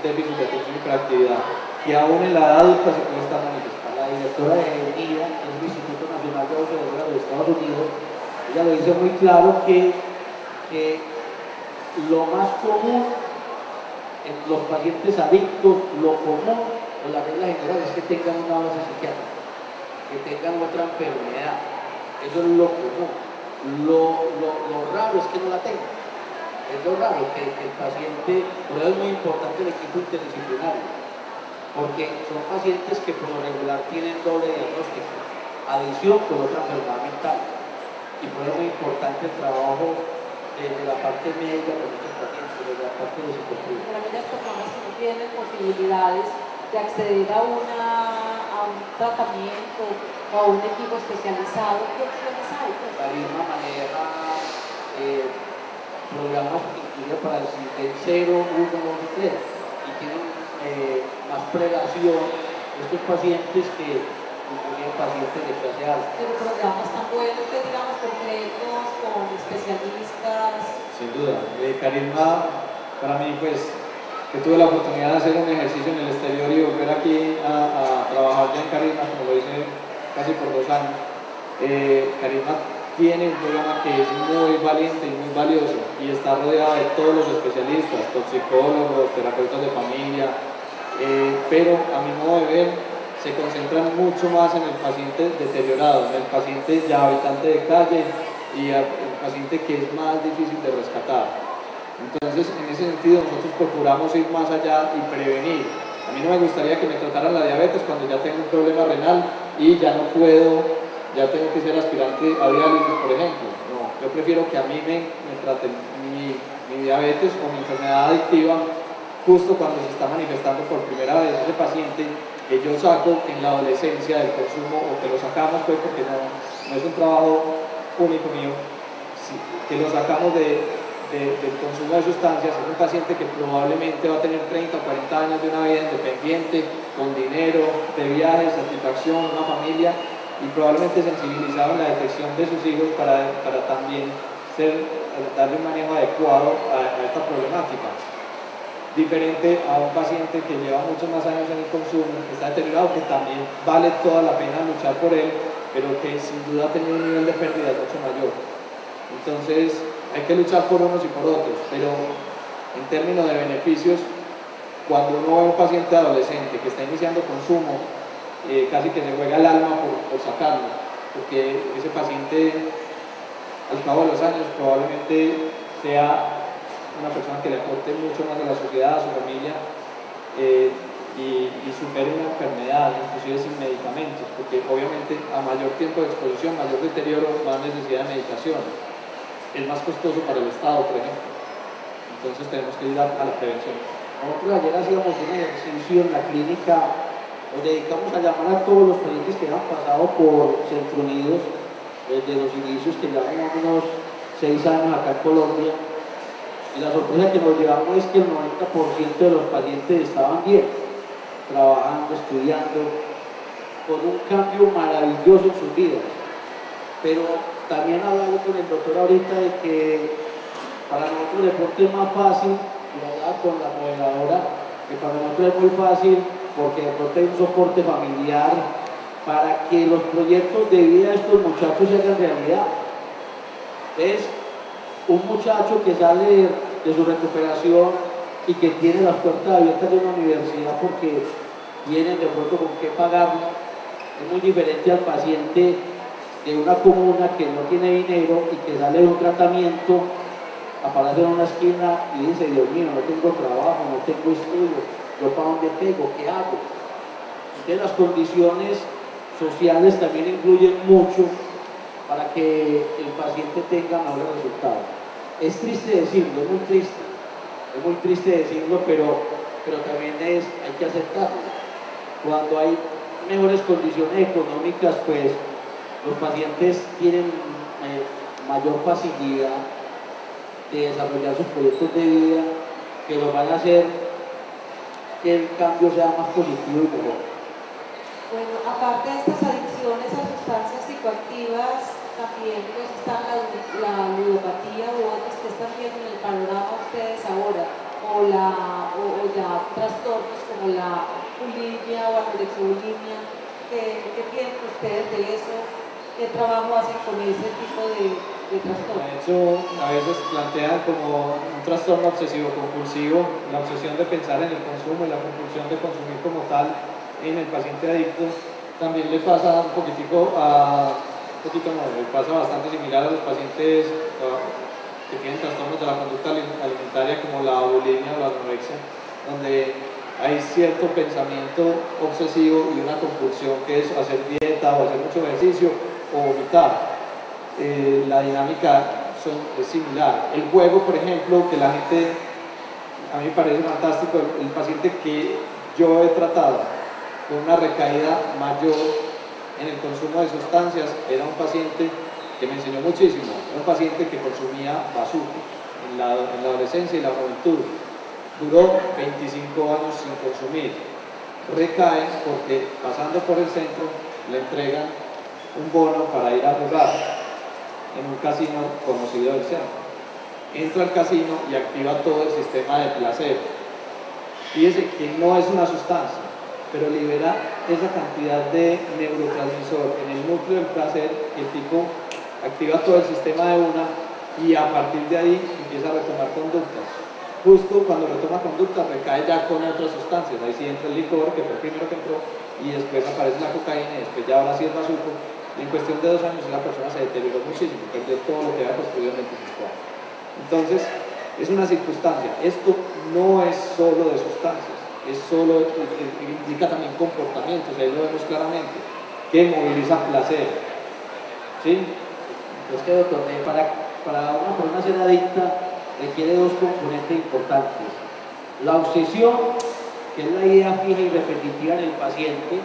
déficit de atención y hiperactividad, que aún en la edad adulta se puede estar manifestando. La directora de NIDA, que es el Instituto Nacional de Oceanografía de los Estados Unidos, ella lo dice muy claro que lo más común en los pacientes adictos, lo común o la regla general es que tengan una base psiquiátrica, que tengan otra enfermedad. Eso es lo común. Lo raro es que no la tengan. Es lo raro que el paciente, por eso es muy importante el equipo interdisciplinario, porque son pacientes que por lo regular tienen doble diagnóstico, adicción con otra enfermedad mental, y por eso es muy importante el trabajo desde la parte médica con estos pacientes, desde la parte de psicología. Para aquellas personas que no tienen posibilidades de acceder a un tratamiento o a un equipo especializado, ¿qué opciones hay? La misma maneja programas incluidos para el 0, 1, 2 y 3, y tienen más prelación estos pacientes que incluyen pacientes de clase alta. Pero programas tan buenos que digamos completos, con especialistas. Sin duda, Carisma, para mí pues, que tuve la oportunidad de hacer un ejercicio en el exterior y volver aquí a trabajar ya en Carisma, como lo hice casi por 2 años. Carisma tiene un programa que es muy valiente y muy valioso y está rodeado de todos los especialistas, toxicólogos, terapeutas de familia, pero a mi modo de ver se concentran mucho más en el paciente deteriorado, en el paciente ya habitante de calle y el paciente que es más difícil de rescatar. Entonces, en ese sentido, nosotros procuramos ir más allá y prevenir. A mí no me gustaría que me trataran la diabetes cuando ya tengo un problema renal y ya no puedo, ya tengo que ser aspirante a diálisis, por ejemplo. No, yo prefiero que a mí me traten mi diabetes o mi enfermedad adictiva justo cuando se está manifestando por primera vez. Ese paciente que yo saco en la adolescencia del consumo, o que lo sacamos pues porque no es un trabajo único mío, que lo sacamos del consumo de sustancias, es un paciente que probablemente va a tener 30 o 40 años de una vida independiente, con dinero, de viajes, satisfacción, una familia, y probablemente sensibilizado en la detección de sus hijos para también darle un manejo adecuado a esta problemática. Diferente a un paciente que lleva muchos más años en el consumo, que está deteriorado, que también vale toda la pena luchar por él, pero que sin duda ha tenido un nivel de pérdida mucho mayor. Entonces hay que luchar por unos y por otros, pero en términos de beneficios, cuando uno ve a un paciente adolescente que está iniciando consumo, casi que se juega el alma por sacarlo, porque ese paciente al cabo de los años probablemente sea una persona que le aporte mucho más a la sociedad, a su familia, y supere una enfermedad, inclusive sin medicamentos, porque obviamente a mayor tiempo de exposición, mayor deterioro, más necesidad de medicación. Es más costoso para el Estado, por ejemplo. Entonces tenemos que ir a la prevención. Nosotros ayer hacíamos un ejercicio en la clínica, nos dedicamos a llamar a todos los pacientes que han pasado por Centro Unidos desde los inicios, que llevamos unos 6 años acá en Colombia, y la sorpresa que nos llevamos es que el 90% de los pacientes estaban bien, trabajando, estudiando, con un cambio maravilloso en sus vidas. Pero también hablaba con el doctor ahorita de que para nosotros de pronto es más fácil, y hablaba con la moderadora, que para nosotros es muy fácil porque de pronto hay un soporte familiar para que los proyectos de vida de estos muchachos se hagan realidad. Es un muchacho que sale de su recuperación y que tiene las puertas abiertas de una universidad porque tienen de pronto con qué pagarlo. Es muy diferente al paciente de una comuna que no tiene dinero y que sale de un tratamiento a pararse en una esquina y dice: Dios mío, no tengo trabajo, no tengo estudio, ¿yo para dónde pego? ¿Qué hago? Entonces las condiciones sociales también influyen mucho para que el paciente tenga mejores resultados. Es triste decirlo, es muy triste decirlo, pero también hay que aceptarlo. Cuando hay mejores condiciones económicas, pues los pacientes tienen mayor facilidad de desarrollar sus proyectos de vida que los van a hacer que el cambio sea más positivo y mejor. Bueno, aparte de estas adicciones a sustancias psicoactivas, también pues está la ludopatía u otras que están viendo en el panorama ustedes ahora, o ya trastornos como la bulimia o anorexia-bulimia. ¿Qué tienen ustedes de eso? ¿Qué trabajo hacen con ese tipo de trastorno? De hecho, a veces plantean como un trastorno obsesivo-compulsivo, la obsesión de pensar en el consumo y la compulsión de consumir como tal en el paciente adicto. También le pasa le pasa bastante similar a los pacientes que tienen trastornos de la conducta alimentaria como la bulimia o la anorexia, donde hay cierto pensamiento obsesivo y una compulsión que es hacer dieta o hacer mucho ejercicio o vomitar. La dinámica es similar. El juego, por ejemplo, que la gente, a mí me parece fantástico, el paciente que yo he tratado con una recaída mayor en el consumo de sustancias era un paciente que me enseñó muchísimo, era un paciente que consumía bazuco en la adolescencia y la juventud. Duró 25 años sin consumir, recae porque pasando por el centro le entregan un bono para ir a jugar en un casino conocido del centro. Entra al casino y activa todo el sistema de placer. Fíjese que no es una sustancia, pero libera esa cantidad de neurotransmisor en el núcleo del placer y el tipo activa todo el sistema de una y a partir de ahí empieza a retomar conductas. Justo cuando retoma conductas recae ya con otras sustancias, ahí sí entra el licor, que fue el primero que entró, y después aparece la cocaína y después ya ahora sí el bazuco, y en cuestión de 2 años la persona se deterioró muchísimo, perdió todo lo que había construido en 25 años. Entonces, es una circunstancia. Esto no es solo de sustancias, implica también comportamientos, ahí lo vemos claramente, que movilizan placer. ¿Sí? Es que, doctor, para una persona ser adicta requiere 2 componentes importantes: la obsesión, que es la idea fija y repetitiva en el paciente,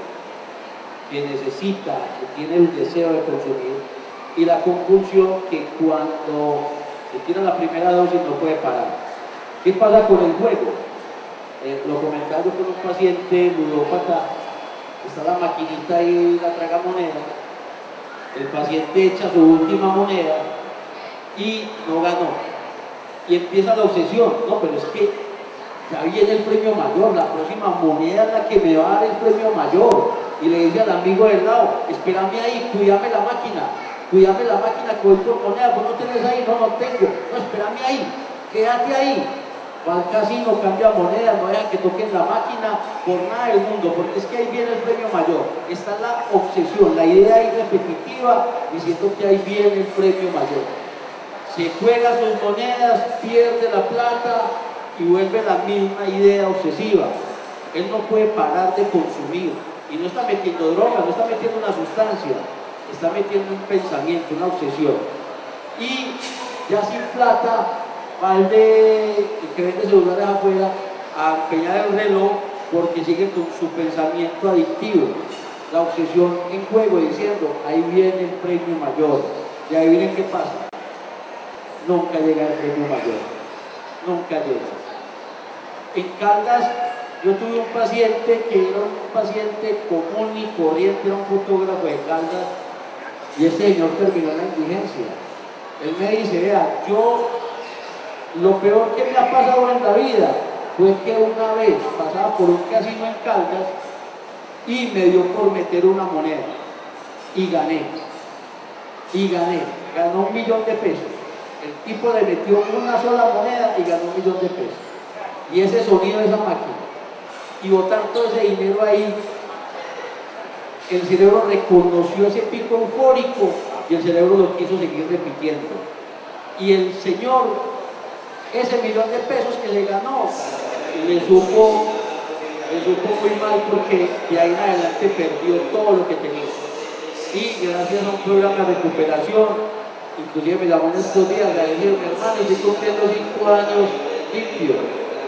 que necesita, que tiene el deseo de consumir, y la compulsión, que cuando se tira la primera dosis no puede parar. ¿Qué pasa con el juego? Lo comentaba yo con un paciente ludópata, está la maquinita ahí, la tragamoneda, el paciente echa su última moneda y no ganó, y empieza la obsesión: no, pero es que ya viene el premio mayor, la próxima moneda es la que me va a dar el premio mayor. Y le dice al amigo del lado: espérame ahí, cuídame la máquina, que voy por moneda. ¿Vos no tenés ahí? No, no tengo. No, espérame ahí, quédate ahí. Va al casino, cambia moneda, no deja que toquen la máquina por nada del mundo, porque es que ahí viene el premio mayor. Esta es la obsesión, la idea ahí repetitiva, diciendo que ahí viene el premio mayor. Se juega sus monedas, pierde la plata y vuelve la misma idea obsesiva. Él no puede parar de consumir, y no está metiendo droga, no está metiendo una sustancia, está metiendo un pensamiento, una obsesión. Y ya sin plata va el que vende celulares afuera a empeñar el reloj porque sigue con su pensamiento adictivo, la obsesión en juego, diciendo: ahí viene el premio mayor. Y ahí viene qué pasa. nunca llega el premio mayor, nunca llega. En Caldas yo tuve un paciente que era un paciente común y corriente, era un fotógrafo de Caldas, y ese señor terminó en la indigencia. Él me dice, vea, lo peor que me ha pasado en la vida fue que una vez pasaba por un casino en Caldas y me dio por meter una moneda y gané, ganó 1 millón de pesos. El tipo le metió una sola moneda y ganó 1 millón de pesos. Y ese sonido de esa máquina, y botar todo ese dinero ahí, el cerebro reconoció ese pico eufórico y el cerebro lo quiso seguir repitiendo. Y el señor, ese 1 millón de pesos que le ganó, le supo muy mal, porque de ahí en adelante perdió todo lo que tenía. Y gracias a un programa de recuperación, inclusive me llamó en estos días, le dije, mi hermano, estoy cumpliendo 5 años limpio.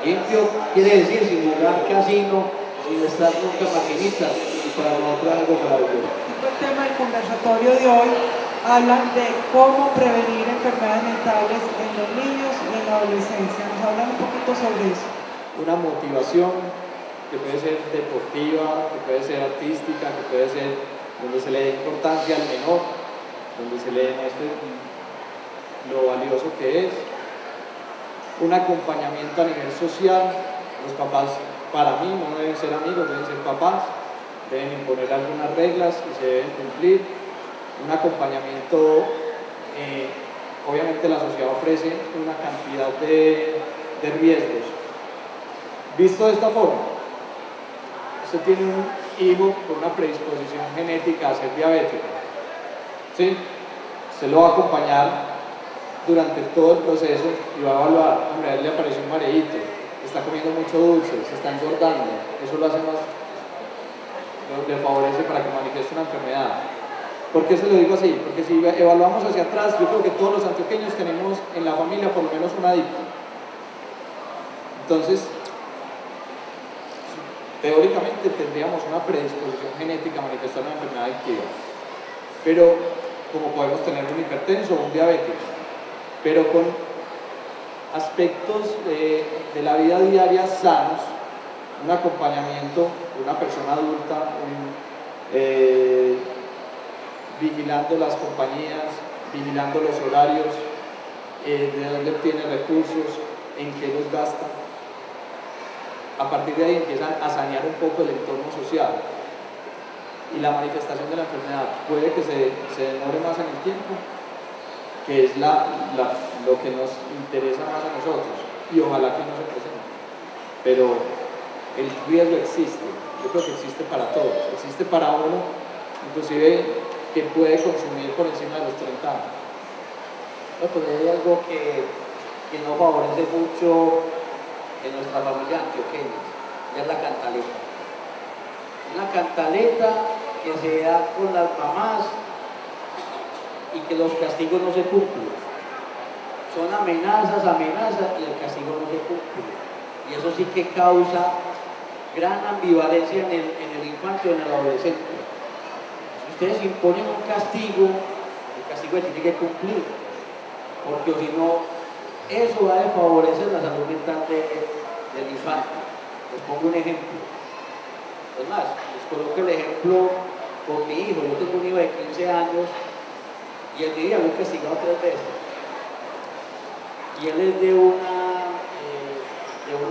Limpio quiere decir sin jugar casino, sin estar nunca maquinitas, y para nosotros algo maravilloso. El tema del conversatorio de hoy hablan de cómo prevenir enfermedades mentales en los niños y en la adolescencia. Nos hablan un poquito sobre eso. Una motivación que puede ser deportiva, que puede ser artística, que puede ser donde se le dé importancia al menor, donde se le demuestre lo valioso que es. Un acompañamiento a nivel social. Los papás, para mí, no deben ser amigos, deben ser papás, deben imponer algunas reglas y se deben cumplir. Un acompañamiento, obviamente la sociedad ofrece una cantidad de riesgos. Visto de esta forma, usted tiene un hijo con una predisposición genética a ser diabético, ¿sí? Usted lo va a acompañar durante todo el proceso y va a evaluar, hombre, a él le apareció un mareíto, está comiendo mucho dulce, se está engordando, eso lo hace más, le favorece para que manifieste una enfermedad. ¿Por qué se lo digo así? Porque si evaluamos hacia atrás, yo creo que todos los antioqueños tenemos en la familia por lo menos un adicto. Entonces, teóricamente tendríamos una predisposición genética a manifestar una enfermedad adictiva, pero como podemos tener un hipertenso o un diabético, pero con aspectos de la vida diaria sanos, un acompañamiento de una persona adulta, vigilando las compañías, vigilando los horarios, de dónde obtiene recursos, en qué los gasta. A partir de ahí empiezan a sanear un poco el entorno social, y la manifestación de la enfermedad puede que se demore más en el tiempo, que es lo que nos interesa más a nosotros, y ojalá que no se presente. Pero el riesgo existe, yo creo que existe para todos, existe para uno, inclusive que puede consumir por encima de los 30 años. No, pues hay algo que no favorece mucho en nuestra familia antioqueña, y es la cantaleta. Una cantaleta que se da con las mamás y que los castigos no se cumplen. Son amenazas, y el castigo no se cumple. Y eso sí que causa gran ambivalencia en el infante o en el adolescente. Si ustedes imponen un castigo, el castigo se tiene que cumplir, porque si no, eso va a favorecer la salud mental del infante. Les pongo un ejemplo. Es más, les coloco el ejemplo con mi hijo. Yo tengo un hijo de 15 años y el día lo he castigado 3 veces. Y él es de una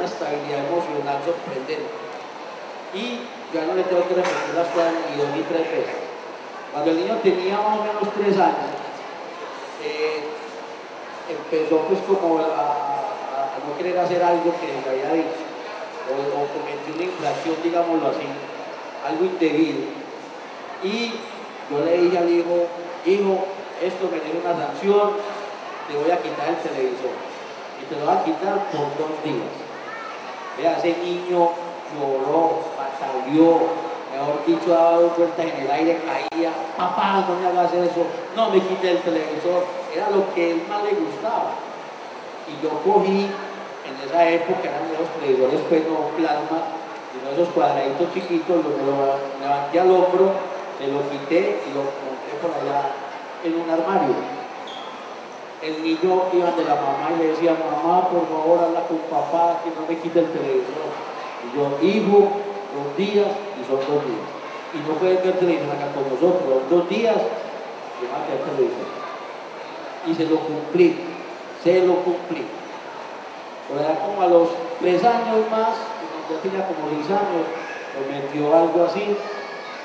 estabilidad emocional sorprendente. Y ya no le tengo que repetir las cosas ni 2 ni 3 veces. Cuando el niño tenía más o menos 3 años, empezó pues como a no querer hacer algo que le había dicho, o cometió una infracción, digámoslo así, algo indebido. Y yo le dije al hijo, esto merece una sanción, te voy a quitar el televisor, y te lo voy a quitar por 2 días. Vea, ese niño lloró, pataleó, mejor dicho, daba vueltas en el aire, caía, papá, no me hagas eso, no me quite el televisor, era lo que a él más le gustaba. Y yo cogí, en esa época eran esos televisores pues no plasma, sino esos cuadraditos chiquitos, lo levanté al hombro, se lo quité y lo monté por allá en un armario. el niño iba de la mamá y le decía, mamá, por favor, habla con papá, que no me quite el televisor. Y yo, hijo, 2 días y son 2 días. Y no pueden ver televisión acá con nosotros, 2 días y van a quedar televisión. Y se lo cumplí. Por allá como a los 3 años más, cuando ya tenía como 6 años, cometió algo así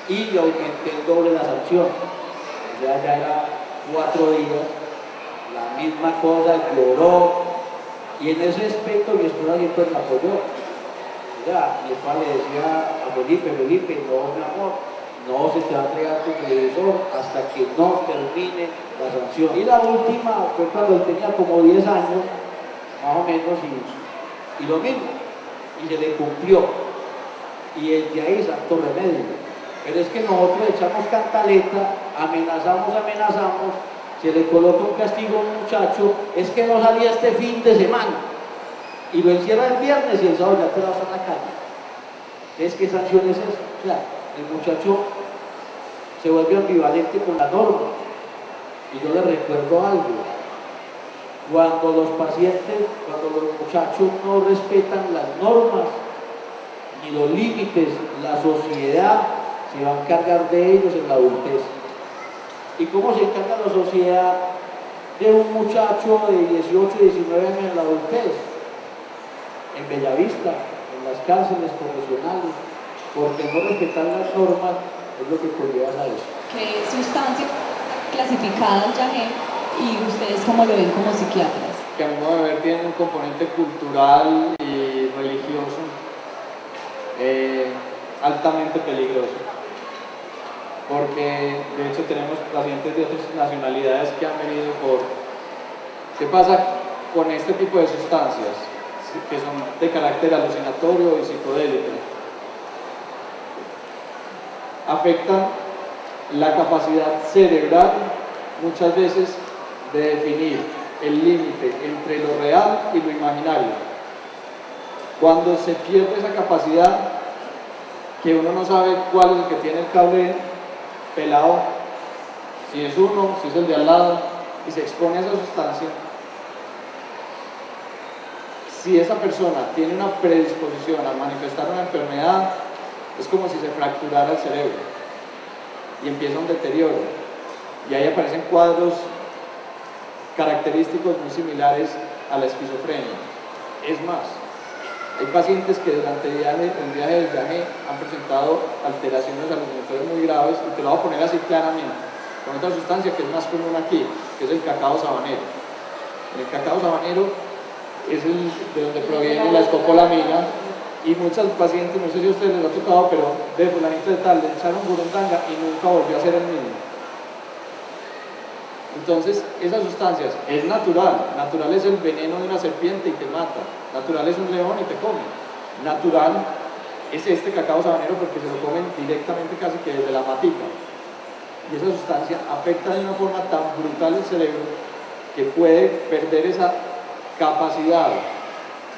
y le aumenté el doble la sanción. O sea, ya era 4 días, la misma cosa, lloró. Y en ese aspecto mi esposa siempre me apoyó. O sea, mi esposa le decía a Felipe, no, mi amor, no se te va a entregar tu televisor hasta que no termine la sanción. Y la última fue cuando él tenía como 10 años, más o menos, y lo mismo, y se le cumplió. Y de ahí santo remedio. Pero es que nosotros echamos cantaleta, amenazamos, se le coloca un castigo a un muchacho, es que no salía este fin de semana. Y lo encierra el viernes y el sábado ya te vas a la calle. Entonces, ¿qué sanción es esa? O sea, el muchacho se vuelve ambivalente con la norma. Y yo le recuerdo algo. Cuando los pacientes, cuando los muchachos no respetan las normas ni los límites, la sociedad se va a encargar de ellos en la adultez. ¿Y cómo se encarga la sociedad de un muchacho de 18, 19 años en la adultez? En Bellavista, en las cárceles correccionales, porque no respetar las normas es lo que conlleva a eso. ¿Qué sustancia clasificada el yagé y ustedes cómo lo ven como psiquiatras? Que a mi modo de ver tiene un componente cultural y religioso altamente peligroso, porque de hecho tenemos pacientes de otras nacionalidades que han venido por... ¿Qué pasa con este tipo de sustancias que son de carácter alucinatorio y psicodélico? Afectan la capacidad cerebral muchas veces de definir el límite entre lo real y lo imaginario. Cuando se pierde esa capacidad, que uno no sabe cuál es el que tiene el cable pelado, si es uno, si es el de al lado, y se expone a esa sustancia, si esa persona tiene una predisposición a manifestar una enfermedad, es como si se fracturara el cerebro y empieza un deterioro, y ahí aparecen cuadros característicos muy similares a la esquizofrenia. Es más, hay pacientes que durante el viaje del yagé han presentado alteraciones alucinatorias muy graves, y te lo voy a poner así claramente, con otra sustancia que es más común aquí, que es el cacao sabanero. El cacao sabanero es de donde proviene la escopolamina, y muchos pacientes, no sé si a ustedes les ha tocado, pero de fulanito de tal, le echaron burundanga y nunca volvió a ser el mismo. Entonces, esas sustancias es natural es el veneno de una serpiente y te mata, natural es un león y te come, natural es este cacao sabanero porque se lo comen directamente casi que desde la matica, y esa sustancia afecta de una forma tan brutal el cerebro que puede perder esa capacidad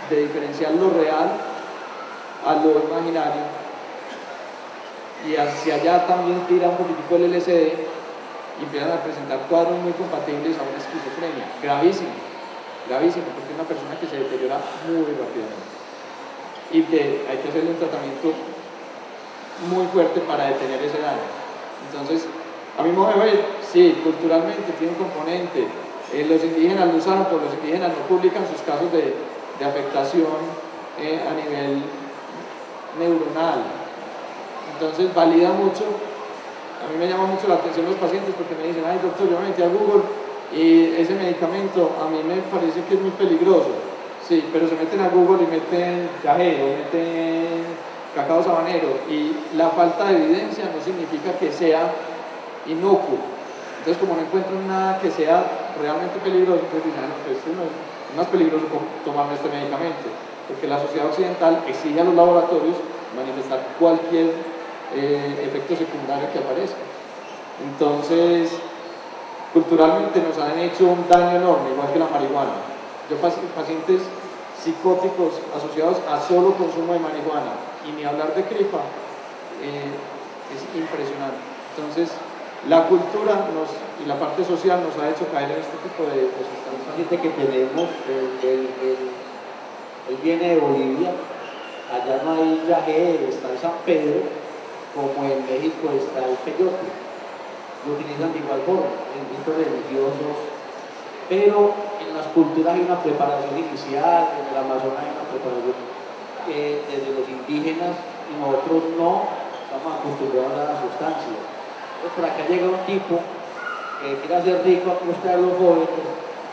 de diferenciar lo real a lo imaginario, y hacia allá también tira un poquitico el LSD y empiezan a presentar cuadros muy compatibles a una esquizofrenia, gravísimo, porque es una persona que se deteriora muy rápidamente y que hay que hacerle un tratamiento muy fuerte para detener ese daño. Entonces, a mi modo de ver, sí, culturalmente tiene un componente. Los indígenas lo usaron, pero los indígenas no publican sus casos de afectación a nivel neuronal. Entonces, valida mucho. A mí me llama mucho la atención los pacientes porque me dicen, ay doctor, yo me metí a Google y ese medicamento a mí me parece que es muy peligroso. Sí, pero se meten a Google y meten yagé o meten cacao sabanero, y la falta de evidencia no significa que sea inocuo. Entonces, como no encuentran nada que sea realmente peligroso, entonces dicen, no, pues no es más peligroso tomarme este medicamento, porque la sociedad occidental exige a los laboratorios manifestar cualquier efecto secundario que aparezca. Entonces, culturalmente nos han hecho un daño enorme, igual que la marihuana. Yo pacientes psicóticos asociados a solo consumo de marihuana, y ni hablar de cripa, es impresionante. Entonces, La cultura y la parte social nos ha hecho caer en este tipo de sustancias. Gente que tenemos, él viene de Bolivia, allá no hay yagé, está en San Pedro, como en México está el peyote, lo utilizan de igual forma, en ritos religiosos, pero en las culturas hay una preparación inicial, en el Amazonas hay una preparación desde los indígenas, y nosotros no estamos acostumbrados a la sustancia. Entonces por acá llega un tipo que quiere hacer rico a costa de los jóvenes,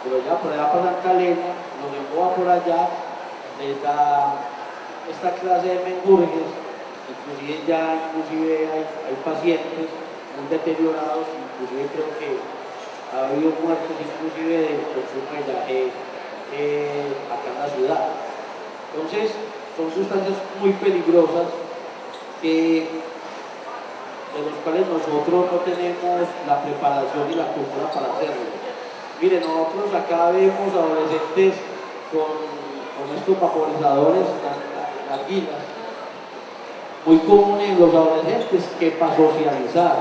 pero ya por allá para Santa Elena, los emboba por allá, les da esta clase de menjurjes, inclusive hay pacientes muy deteriorados, inclusive creo que ha habido muertes inclusive del consumo de yagé acá en la ciudad. Entonces son sustancias muy peligrosas de los cuales nosotros no tenemos la preparación y la cultura para hacerlo. Miren, nosotros acá vemos adolescentes con estos vaporizadores, las guilas, muy común en los adolescentes que para socializan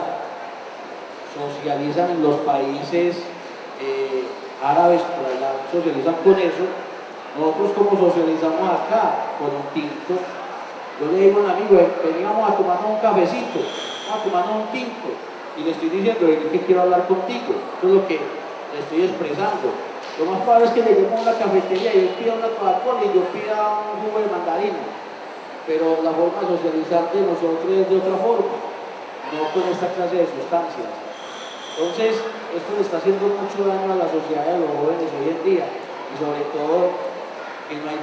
en los países árabes, por allá socializan con eso. Nosotros como socializamos acá, con un tinto, yo le digo a un amigo, veníamos a tomarnos un cafecito, vamos a tomarnos un tinto, y le estoy diciendo que quiero hablar contigo, eso es lo que le estoy expresando. Lo más probable es que lleguemos a una cafetería y él pida una Coca-Cola y yo pida un jugo de mandarina, pero la forma de socializar de nosotros es de otra forma, no con esta clase de sustancias. Entonces, esto le está haciendo mucho daño a la sociedad de los jóvenes hoy en día, y sobre todo que no hay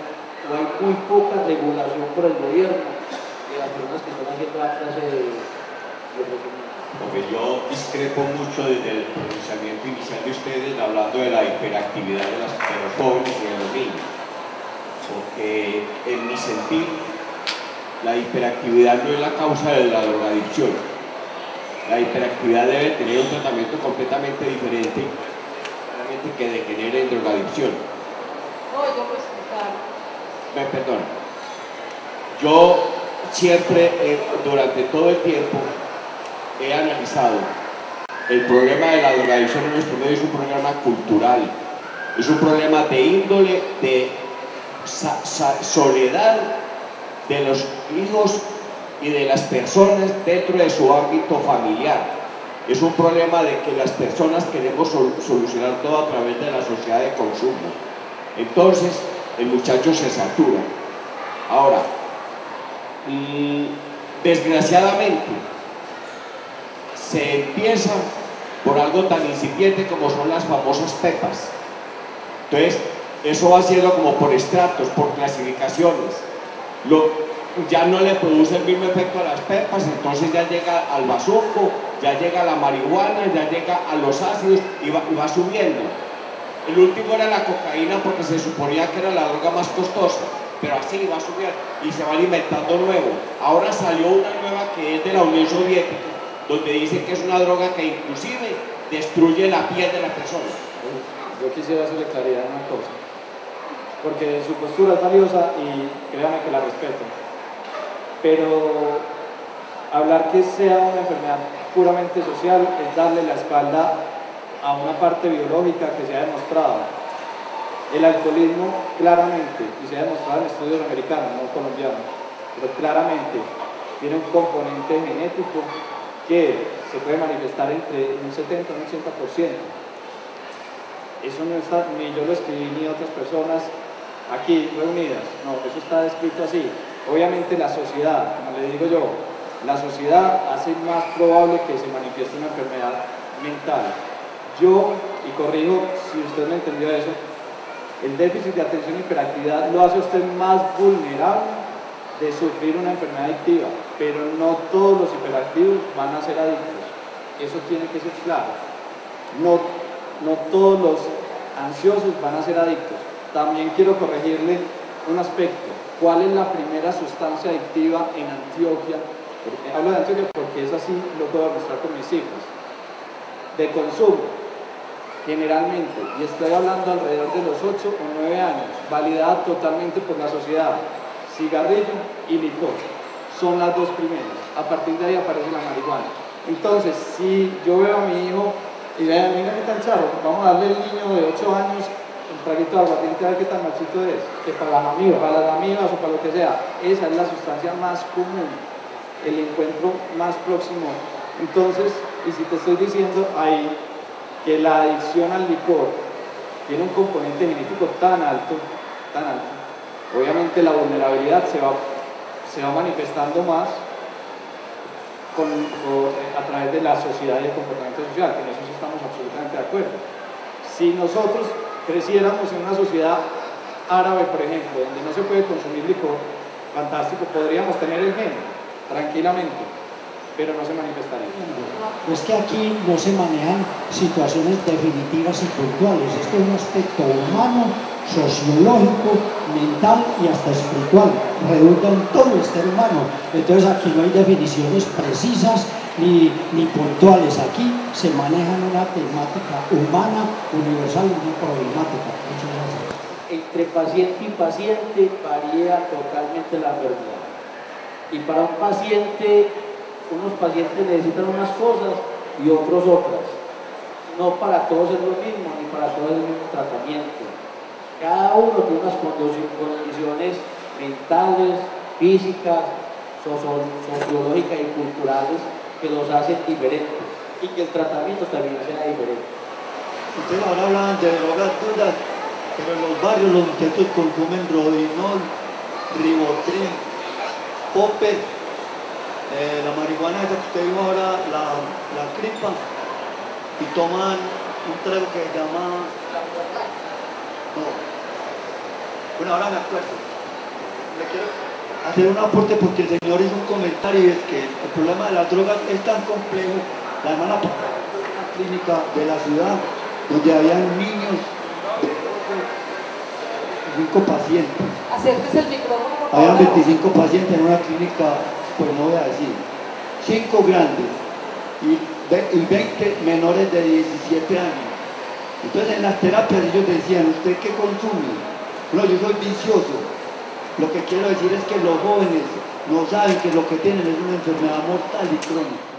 muy poca regulación por el gobierno de las personas que están haciendo la clase de procedimiento. Porque yo discrepo mucho desde el pronunciamiento inicial de ustedes hablando de la hiperactividad de los jóvenes y de los niños. Porque en mi sentir, la hiperactividad no es la causa de la drogadicción. La hiperactividad debe tener un tratamiento completamente diferente que degenere en drogadicción. No, yo puedo explicar. Perdón. Yo siempre, durante todo el tiempo, he analizado el problema de la drogadicción en nuestro medio. Es un problema cultural, es un problema de índole, de soledad de los hijos y de las personas dentro de su ámbito familiar. Es un problema de que las personas queremos solucionar todo a través de la sociedad de consumo. Entonces el muchacho se satura. Ahora, desgraciadamente se empieza por algo tan incipiente como son las famosas pepas. Entonces eso va siendo como por estratos, por clasificaciones. Ya no le produce el mismo efecto a las pepas, entonces ya llega al bazuco, ya llega a la marihuana, ya llega a los ácidos y va subiendo. El último era la cocaína porque se suponía que era la droga más costosa, pero así va subiendo y se van inventando nuevo. Ahora salió una nueva que es de la Unión Soviética, donde dice que es una droga que inclusive destruye la piel de la persona. Yo quisiera hacerle claridad en una cosa, porque su postura es valiosa y créanme que la respeto, pero hablar que sea una enfermedad puramente social es darle la espalda a una parte biológica que se ha demostrado. El alcoholismo claramente, y se ha demostrado en estudios americanos, no colombianos, pero claramente tiene un componente genético que se puede manifestar entre un 70 y un 80%. Eso no está, ni yo lo escribí ni otras personas aquí reunidas, no, eso está descrito así. Obviamente la sociedad, como le digo yo, la sociedad hace más probable que se manifieste una enfermedad mental. Yo, y corrijo si usted me entendió eso, el déficit de atención y hiperactividad lo hace usted más vulnerable de sufrir una enfermedad adictiva, pero no todos los hiperactivos van a ser adictos, eso tiene que ser claro. No todos los ansiosos van a ser adictos. También quiero corregirle un aspecto. ¿Cuál es la primera sustancia adictiva en Antioquia? Hablo de Antioquia porque es así, lo puedo demostrar con mis cifras. De consumo, generalmente, y estoy hablando alrededor de los 8 o 9 años, validada totalmente por la sociedad, cigarrillo y licor. Son las dos primeras. A partir de ahí aparece la marihuana. Entonces, si yo veo a mi hijo y vean, mira qué tan charro, vamos a darle al niño de 8 años un traguito de aguardiente a ver qué tan machito es. Que para las amigas. Para las amigas o para lo que sea, esa es la sustancia más común, el encuentro más próximo. Entonces, y si te estoy diciendo ahí que la adicción al licor tiene un componente genético tan alto, obviamente la vulnerabilidad se va manifestando más a través de la sociedad y el comportamiento social, que en eso sí estamos absolutamente de acuerdo. Si nosotros creciéramos en una sociedad árabe, por ejemplo, donde no se puede consumir licor, fantástico, podríamos tener el gen, tranquilamente, pero no se manifestaría. Es que aquí no se manejan situaciones definitivas y puntuales. Esto es un aspecto humano, sociológico, mental y hasta espiritual. Redunda en todo el ser humano. Entonces aquí no hay definiciones precisas ni puntuales. Aquí se maneja una temática humana, universal y una problemática. Muchas gracias. Entre paciente y paciente varía totalmente la enfermedad. Y para un paciente, unos pacientes necesitan unas cosas y otros otras. No para todos es lo mismo, ni para todos es el mismo tratamiento. Cada uno tiene unas condiciones mentales, físicas, sociológicas y culturales que los hacen diferentes y que el tratamiento también sea diferente. Ustedes ahora hablan de drogas duras, pero en los barrios los muchachos consumen Rodinol, Rivotril, Popper, la marihuana esa que usted dijo ahora, la cripa, y toman un trago que se llama... No. Bueno, ahora me acuerdo. Le quiero hacer un aporte porque el señor hizo un comentario y es que el problema de las drogas es tan complejo. La semana pasada fue una clínica de la ciudad donde habían niños de 25 pacientes. Acérquese el micrófono, por favor. Habían 25 pacientes en una clínica, pues no voy a decir, 5 grandes y 20 menores de 17 años. Entonces en las terapias ellos decían, ¿usted qué consume? No, yo soy vicioso. Lo que quiero decir es que los jóvenes no saben que lo que tienen es una enfermedad mortal y crónica.